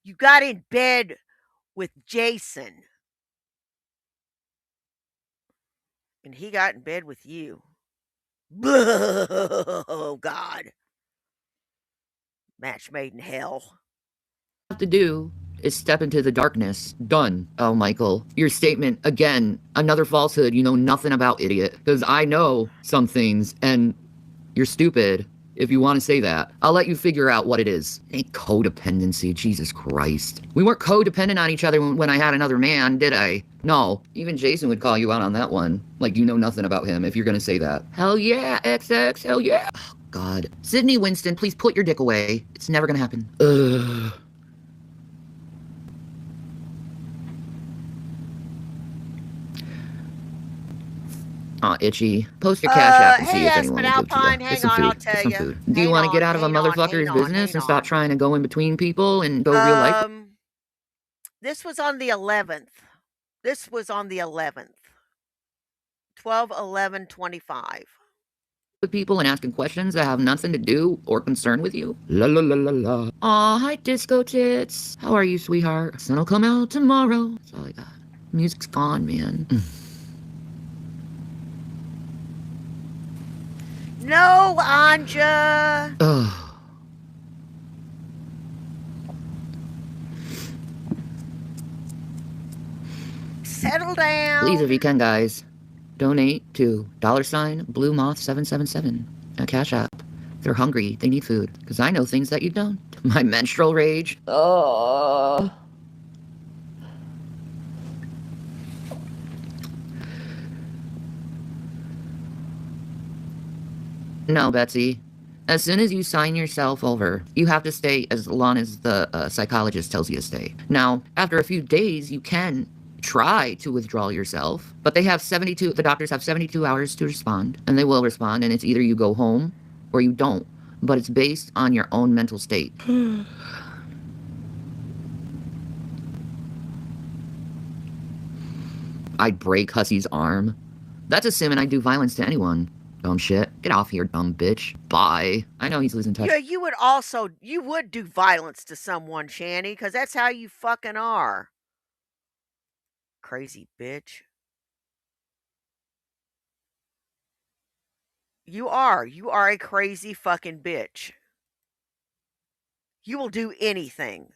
You got in bed with Jason. And he got in bed with you. Oh, God. Match made in hell. Have to do is step into the darkness. Done. Oh, Michael, your statement again, another falsehood. You know nothing about, idiot. Because I know some things, and you're stupid. If you want to say that, I'll let you figure out what it is. Ain't codependency, Jesus Christ. We weren't codependent on each other when I had another man, did I? No. Even Jason would call you out on that one. Like you know nothing about him if you're gonna say that. Hell yeah, XX, hell yeah. Oh, God. Sydney Winston, please put your dick away. It's never gonna happen. Ugh. Aw, itchy. Post your Cash App and see Hey, if anyone Aspen will give to Alpine, you. hang Get some on, food. I'll tell Get some ya. food. Do you Hang want to get on, out of a hang on, motherfucker's hang on, business hang and stop on. trying to go in between people and go real life? This was on the 11th. This was on the 11th. 12/11/25. With people and asking questions that have nothing to do or concern with you? La la la la la. Aw, hi disco tits. How are you, sweetheart? Sun'll come out tomorrow. That's all I got. Music's gone, man. No, Anja. Ugh. Settle down. Please, if you can, guys, donate to $BlueMoth777 at Cash App. They're hungry. They need food. Because I know things that you don't. My menstrual rage. Oh. No, Betsy. As soon as you sign yourself over, you have to stay as long as the psychologist tells you to stay. Now, after a few days, you can try to withdraw yourself, but the doctors have 72 hours to respond, and they will respond, and it's either you go home or you don't, but it's based on your own mental state. I'd break Hussy's arm. That's assuming I'd do violence to anyone. Dumb shit. Get off here, dumb bitch. Bye. I know he's losing touch. Yeah, you would do violence to someone, Shanny, because that's how you fucking are. Crazy bitch. You are a crazy fucking bitch. You will do anything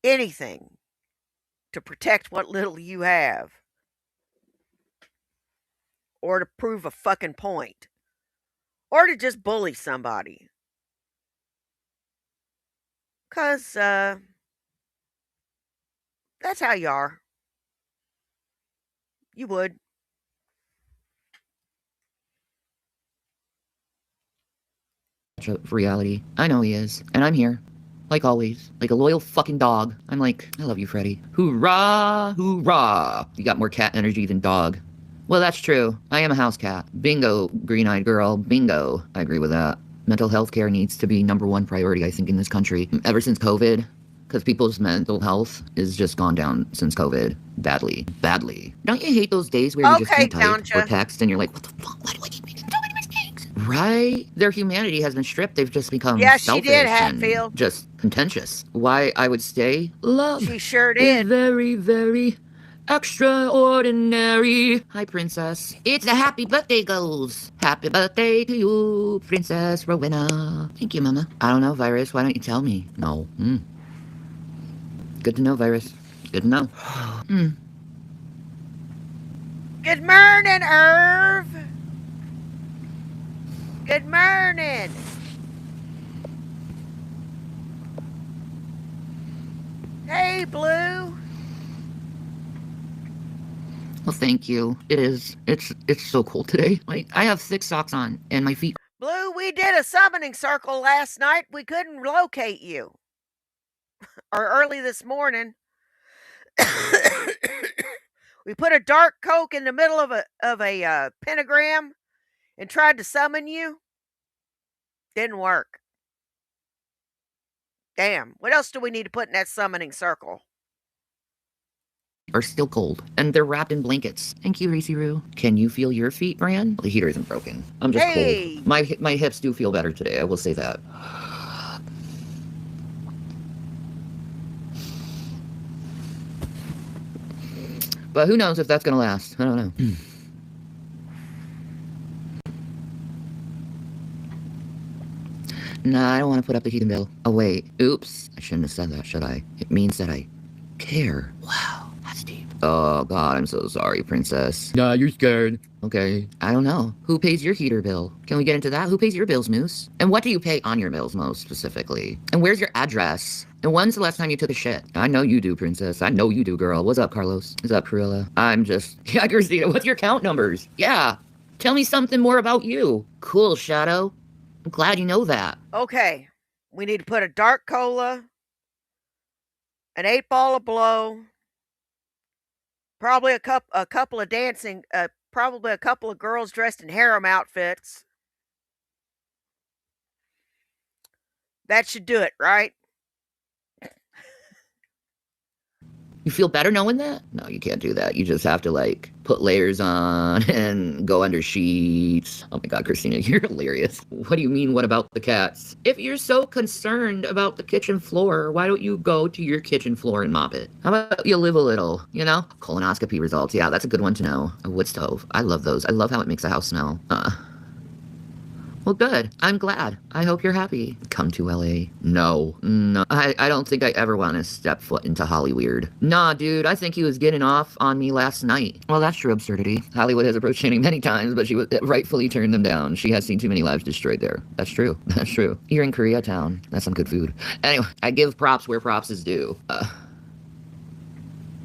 to protect what little you have. Or to prove a fucking point. Or to just bully somebody. 'Cause, that's how you are. You would. Of reality. I know he is. And I'm here. Like always. Like a loyal fucking dog. I'm like, I love you, Freddy. Hoorah! Hoorah! You got more cat energy than dog. Well, that's true. I am a house cat. Bingo, green-eyed girl. Bingo. I agree with that. Mental health care needs to be #1 priority, I think, in this country. Ever since COVID. Because people's mental health is just gone down since COVID. Badly. Badly. Don't you hate those days where you just can't type or text and you're like, what the fuck? Why do I keep making so many mistakes? Right? Their humanity has been stripped. They've just become selfish did, and Hatfield. just contentious. Why I would stay? Love. She sure did. Very, very extraordinary. Hi, princess. It's a happy birthday goes. Happy birthday to you, Princess Rowena. Thank you, Mama. I don't know, Virus. Why don't you tell me? No. Good to know, Virus. Good to know. Good morning, Irv. Good morning. Hey, Blue. Well, thank you. It is. It's so cold today. Like, I have thick socks on, and my feet Blue, we did a summoning circle last night. We couldn't locate you. Or early this morning. We put a dark coke in the middle of a pentagram and tried to summon you. Didn't work. Damn. What else do we need to put in that summoning circle? Are still cold, and they're wrapped in blankets. Thank you, Reese-Roo. Can you feel your feet, Bran? The heater isn't broken. I'm just cold. My hips do feel better today, I will say that. But who knows if that's gonna last? I don't know. Nah, I don't want to put up the heating bill. Oh, wait. Oops. I shouldn't have said that, should I? It means that I care. Wow, that's deep. Oh, God, I'm so sorry, princess. Nah, you're scared. Okay. I don't know. Who pays your heater bill? Can we get into that? Who pays your bills, Moose? And what do you pay on your bills most specifically? And where's your address? And when's the last time you took a shit? I know you do, princess. I know you do, girl. What's up, Carlos? What's up, Cruella? I'm just... Yeah, Christina, what's your count numbers? Yeah. Tell me something more about you. Cool, Shadow. I'm glad you know that. Okay. We need to put a dark cola, an 8-ball of blow, probably a couple of dancing, probably a couple of girls dressed in harem outfits. That should do it, right? You feel better knowing that? No, you can't do that. You just have to, like, put layers on and go under sheets. Oh my God, Christina, you're hilarious. What do you mean, what about the cats? If you're so concerned about the kitchen floor, why don't you go to your kitchen floor and mop it? How about you live a little, you know? Colonoscopy results, yeah, that's a good one to know. A wood stove, I love those. I love how it makes a house smell. Well, good. I'm glad. I hope you're happy. Come to LA. No. I don't think I ever want to step foot into Hollyweird. Nah, dude, I think he was getting off on me last night. Well, that's true absurdity. Hollywood has approached Channing many times, but she rightfully turned them down. She has seen too many lives destroyed there. That's true. That's true. You're in Koreatown. That's some good food. Anyway, I give props where props is due.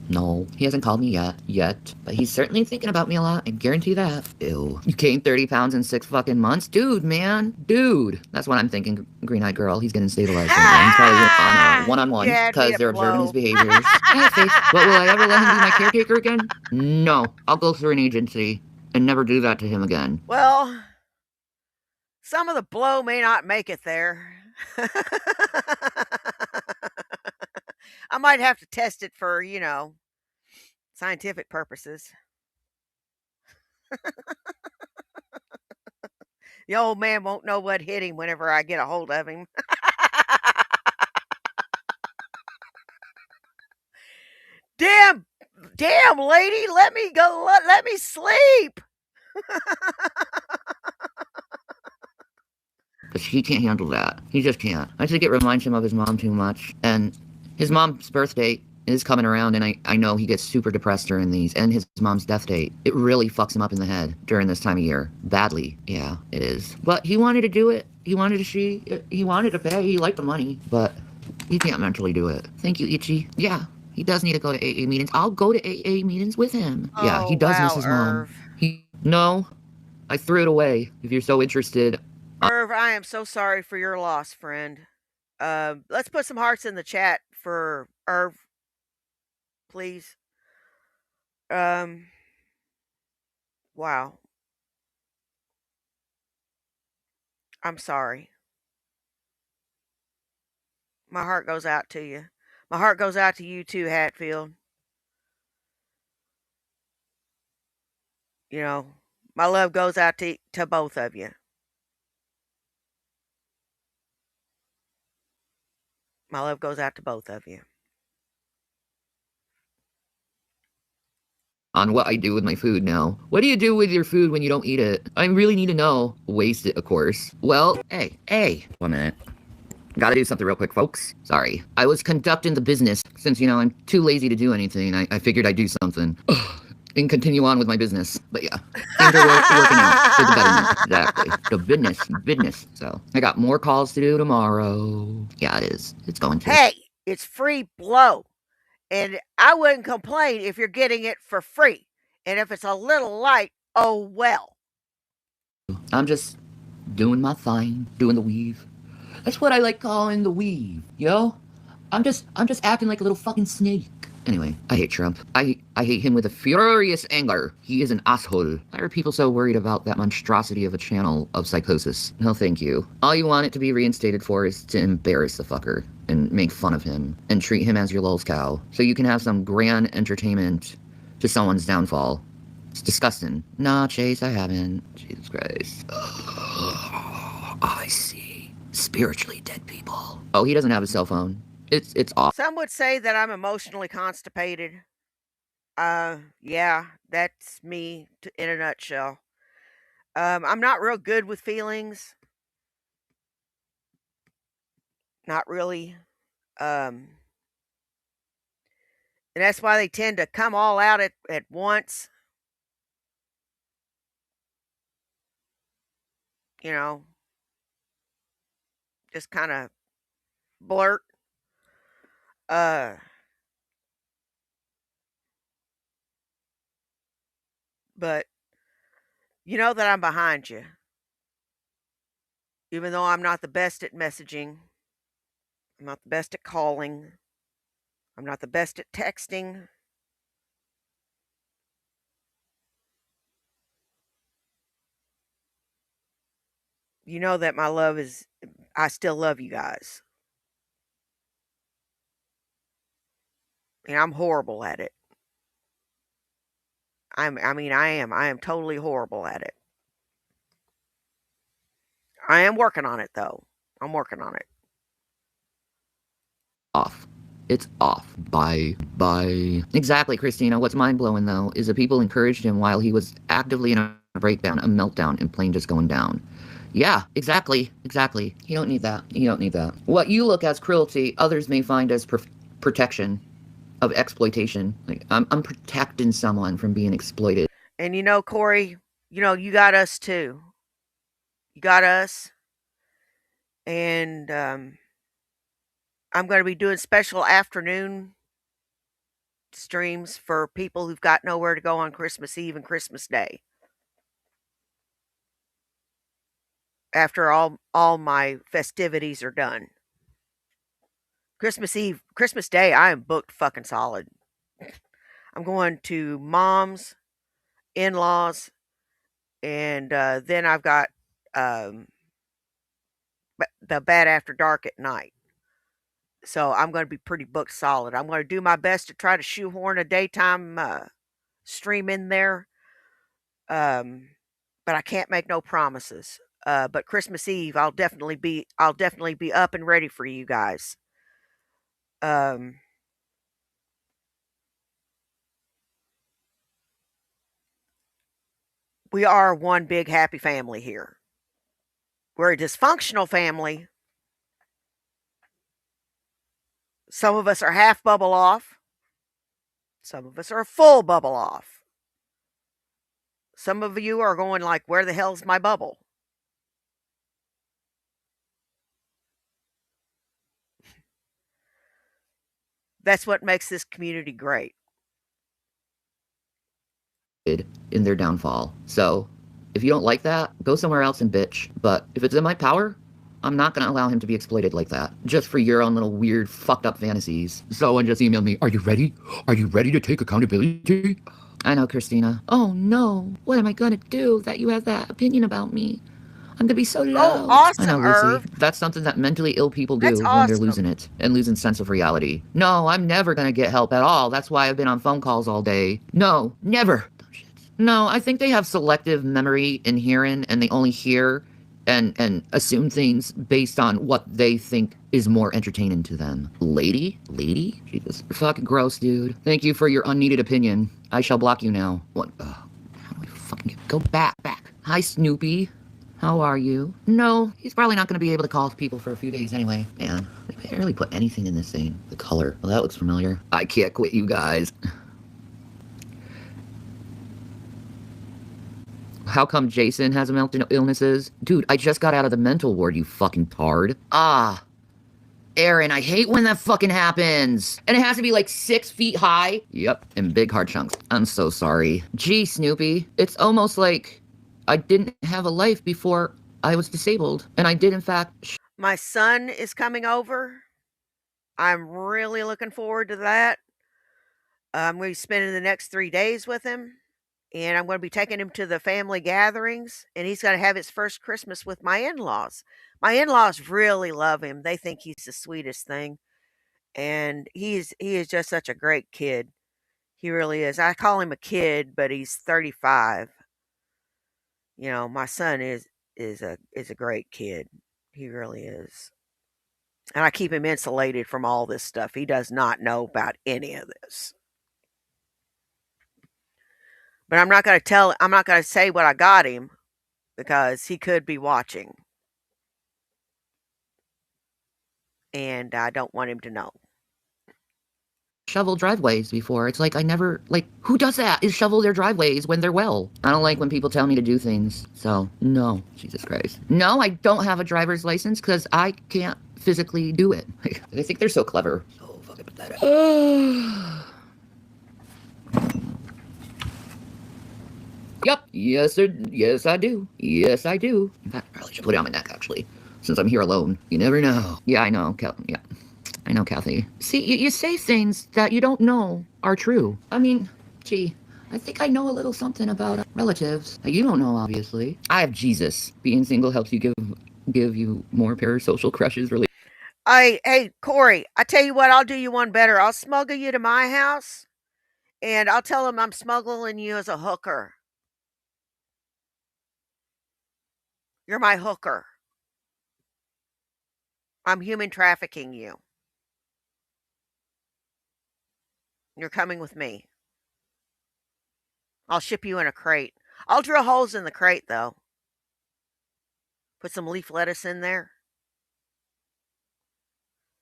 No, he hasn't called me yet, but he's certainly thinking about me a lot, I guarantee that. Ew. You gained 30 pounds in 6 fucking months? Dude, man. Dude. That's what I'm thinking, green-eyed girl. He's getting stabilized. He's probably on a one-on-one, because they're observing his behaviors. I have faith. But will I ever let him be my caretaker again? No. I'll go through an agency and never do that to him again. Well, some of the blow may not make it there. I might have to test it for, scientific purposes. The old man won't know what hit him whenever I get a hold of him. Damn, lady, let me go, let me sleep. But he can't handle that. He just can't. I think it reminds him of his mom too much. And his mom's birthday is coming around, and I know he gets super depressed during these, and his mom's death date. It really fucks him up in the head during this time of year. Badly. Yeah, it is. But he wanted to do it. He wanted to pay. He liked the money. But he can't mentally do it. Thank you, Ichi. Yeah, he does need to go to AA meetings. I'll go to AA meetings with him. Oh, yeah, he does miss his mom. No, I threw it away. If you're so interested. Irv, I am so sorry for your loss, friend. Let's put some hearts in the chat for Irv, please. Wow. I'm sorry. My heart goes out to you. My heart goes out to you too, Hatfield. My love goes out to both of you. My love goes out to both of you. On what I do with my food now. What do you do with your food when you don't eat it? I really need to know. Waste it, of course. Well, hey, 1 minute. Gotta do something real quick, folks. Sorry. I was conducting the business. Since, I'm too lazy to do anything, I figured I'd do something. And continue on with my business. But yeah, things are working out for the betterment. Exactly. The business. So, I got more calls to do tomorrow. Yeah, it is. It's going to. Hey, it's free blow. And I wouldn't complain if you're getting it for free. And if it's a little light, oh well. I'm just doing my thing, doing the weave. That's what I like calling the weave, yo. I'm just acting like a little fucking snake. Anyway, I hate Trump. I hate him with a furious anger. He is an asshole. Why are people so worried about that monstrosity of a channel of psychosis? No, thank you. All you want it to be reinstated for is to embarrass the fucker and make fun of him and treat him as your lulz cow so you can have some grand entertainment to someone's downfall. It's disgusting. Nah, Chase, I haven't. Jesus Christ. I see. Spiritually dead people. Oh, he doesn't have a cell phone. It's off. Some would say that I'm emotionally constipated. Yeah, that's me in a nutshell. I'm not real good with feelings. Not really. And that's why they tend to come all out at once. You know, just kind of blurt. Uh, but you know that I'm behind you. Even though I'm not the best at messaging, I'm not the best at calling, I'm not the best at texting. You know that my love is, I still love you guys. And I'm horrible at it. I am totally horrible at it. I am working on it though. I'm working on it. Off. It's off. Bye. Exactly, Christina. What's mind-blowing, though, is that people encouraged him while he was actively in a breakdown, a meltdown, and plain just going down. Yeah, exactly. You don't need that. What you look as cruelty, others may find as protection of exploitation. Like, I'm protecting someone from being exploited. And you know, Corey, you got us too. You got us. And I'm going to be doing special afternoon streams for people who've got nowhere to go on Christmas Eve and Christmas Day. After all my festivities are done. Christmas Eve, Christmas Day, I am booked fucking solid. I'm going to mom's, in-laws, and then I've got the Bad After Dark at night. So I'm going to be pretty booked solid. I'm going to do my best to try to shoehorn a daytime stream in there, but I can't make no promises. But Christmas Eve, I'll definitely be up and ready for you guys. We are one big happy family here. We're a dysfunctional family. Some of us are half bubble off. Some of us are full bubble off. Some of you are going like, where the hell's my bubble? That's what makes this community great. In their downfall. So, if you don't like that, go somewhere else and bitch. But if it's in my power, I'm not gonna allow him to be exploited like that. Just for your own little weird, fucked up fantasies. Someone just emailed me, are you ready? Are you ready to take accountability? I know, Christina. Oh no, what am I gonna do that you have that opinion about me? I'm gonna be so low. Oh, awesome, I know, Irv. Lucy. That's something that mentally ill people do That's when they're awesome. losing it and losing sense of reality. No, I'm never gonna get help at all. That's why I've been on phone calls all day. No, never. No, I think they have selective memory in hearing, and they only hear and assume things based on what they think is more entertaining to them. Lady? Jesus, you're fucking gross, dude. Thank you for your unneeded opinion. I shall block you now. What? How do I fucking go back? Hi, Snoopy. How are you? No, he's probably not going to be able to call people for a few days anyway. Man, they barely put anything in this thing. The color. Well, that looks familiar. I can't quit you guys. How come Jason has mental illnesses? Dude, I just got out of the mental ward, you fucking tard. Aaron, I hate when that fucking happens. And it has to be like 6 feet high. Yep, and big hard chunks. I'm so sorry. Gee, Snoopy, it's almost like I didn't have a life before I was disabled, and I did, in fact, My son is coming over. I'm really looking forward to that. I'm going to be spending the next 3 days with him, and I'm going to be taking him to the family gatherings, and he's going to have his first Christmas with my in laws. My in laws really love him. They think he's the sweetest thing, and he is just such a great kid. He really is. I call him a kid, but he's 35. You know, my son is a great kid. He really is. And I keep him insulated from all this stuff. He does not know about any of this. But I'm not going to say what I got him because he could be watching. And I don't want him to know. shovel driveways before. It's like I never, like, who does that? Is shovel their driveways when they're well? I don't like when people tell me to do things. So, no. Jesus Christ. No, I don't have a driver's license because I can't physically do it. I think they're so clever. So fucking pathetic. Yep. Yes, sir. Yes, I do. Yes, I do. In fact, I probably should put it on my neck, actually. Since I'm here alone. You never know. Yeah, I know. Yeah. I know, Kathy. See, you say things that you don't know are true. I mean, gee, I think I know a little something about relatives that you don't know, obviously. I have Jesus. Being single helps you give you more parasocial crushes. Really. Hey, Corey, I tell you what, I'll do you one better. I'll smuggle you to my house, and I'll tell them I'm smuggling you as a hooker. You're my hooker. I'm human trafficking you. You're coming with me. I'll ship you in a crate. I'll drill holes in the crate, though. Put some leaf lettuce in there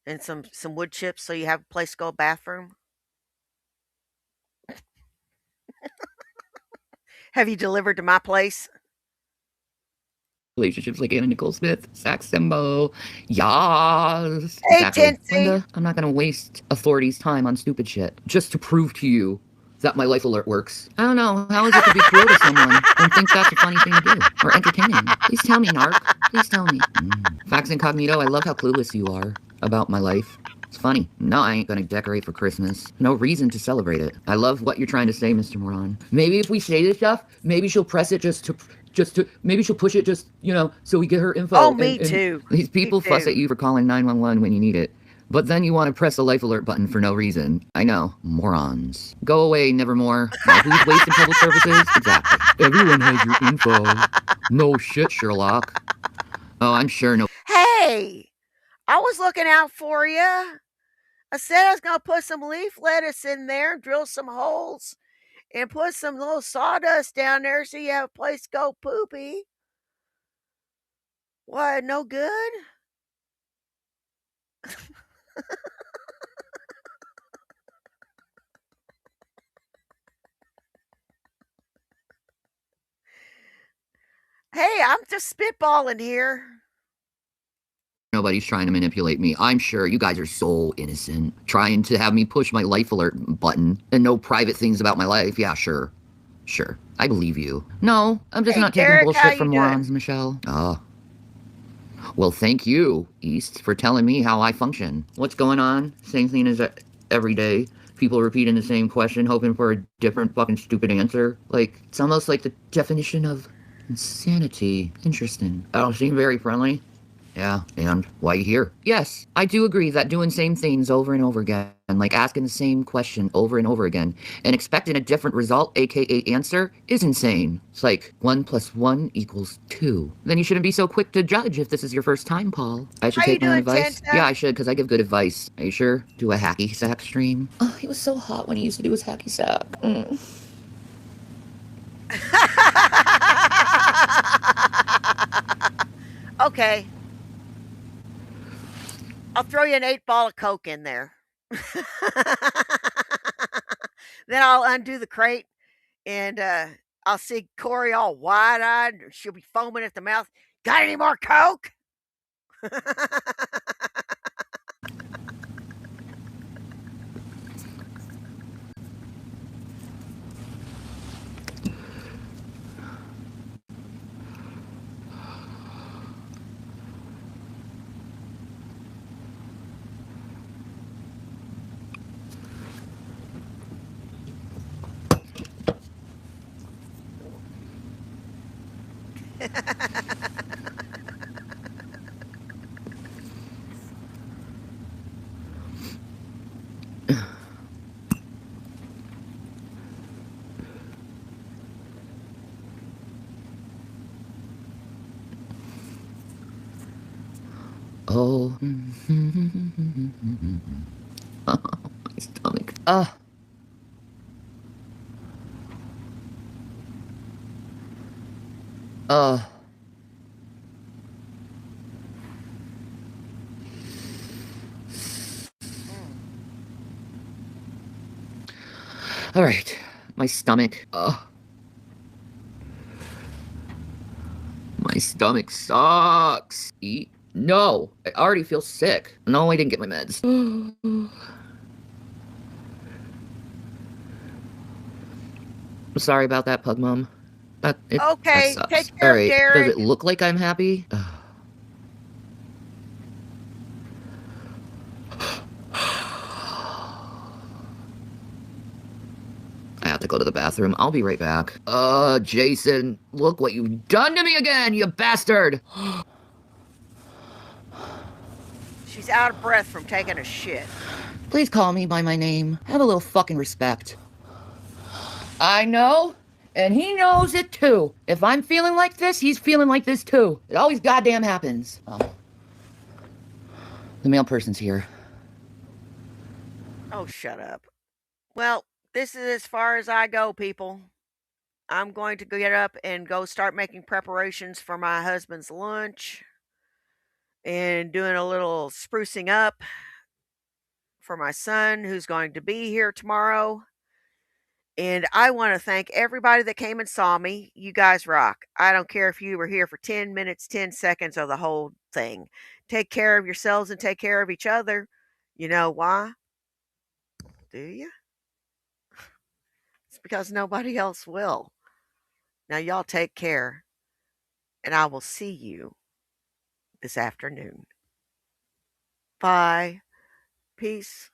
and some wood chips so you have a place to go to the bathroom. Have you delivered to my place? Relationships like Anna Nicole Smith, Sax Sembo, Yas. Hey, Exactly. Tinsy. Linda, I'm not gonna waste authorities' time on stupid shit just to prove to you that my life alert works. I don't know. How is it to be cruel to someone and think that's a funny thing to do? Or entertaining? Please tell me, Narc. Please tell me. Fax Incognito, I love how clueless you are about my life. It's funny. No, I ain't gonna decorate for Christmas. No reason to celebrate it. I love what you're trying to say, Mr. Moran. Maybe if we say this stuff, maybe she'll press it just to maybe she'll push it just, so we get her info. Oh, me too. These people Me fuss too. at you for calling 911 when you need it. But then you want to press the life alert button for no reason. I know. Morons. Go away, Nevermore. Now, who's wasting public services? Exactly. Everyone has your info. No shit, Sherlock. Oh, I'm sure no. Hey, I was looking out for you. I said I was going to put some leaf lettuce in there, drill some holes, and put some little sawdust down there so you have a place to go poopy. What, no good? Hey, I'm just spitballing here. Nobody's trying to manipulate me. I'm sure you guys are so innocent. Trying to have me push my life alert button and know private things about my life. Yeah, sure. Sure. I believe you. No, I'm just Hey, not taking Derek, how bullshit you from doing? morons, Michelle. Well, thank you, East, for telling me how I function. What's going on? Same thing as every day. People repeating the same question, hoping for a different fucking stupid answer. Like, it's almost like the definition of insanity. Interesting. I don't seem very friendly. Yeah, and why you here? Yes, I do agree that doing same things over and over again, like asking the same question over and over again, and expecting a different result, aka answer, is insane. It's like 1 + 1 = 2. Then you shouldn't be so quick to judge if this is your first time, Paul. I should How you take my own doing, advice? Tenta? Yeah, I should, because I give good advice. Are you sure? Do a hacky sack stream? Oh, he was so hot when he used to do his hacky sack. Okay. I'll throw you an 8 ball of Coke in there. Then I'll undo the crate and I'll see Corey all wide eyed. She'll be foaming at the mouth. Got any more Coke? Oh. Oh, my stomach. Uh. Mm. All right. My stomach. My stomach sucks. Eat? No. I already feel sick. No, I didn't get my meds. I'm sorry about that, Pug Mom. That Okay, take sucks. All care of right. Does it Derek. look like I'm happy? I have to go to the bathroom. I'll be right back. Jason, look what you've done to me again, you bastard! She's out of breath from taking a shit. Please call me by my name. Have a little fucking respect. I know, and he knows it too. If I'm feeling like this, he's feeling like this too. It always goddamn happens. Oh. The male person's here. Oh, shut up. Well, this is as far as I go, people. I'm going to get up and go start making preparations for my husband's lunch and doing a little sprucing up for my son who's going to be here tomorrow. And I want to thank everybody that came and saw me. You guys rock. I don't care if you were here for 10 minutes, 10 seconds, or the whole thing. Take care of yourselves and take care of each other. You know why? Do you? It's because nobody else will. Now, y'all take care, and I will see you this afternoon. Bye. Peace.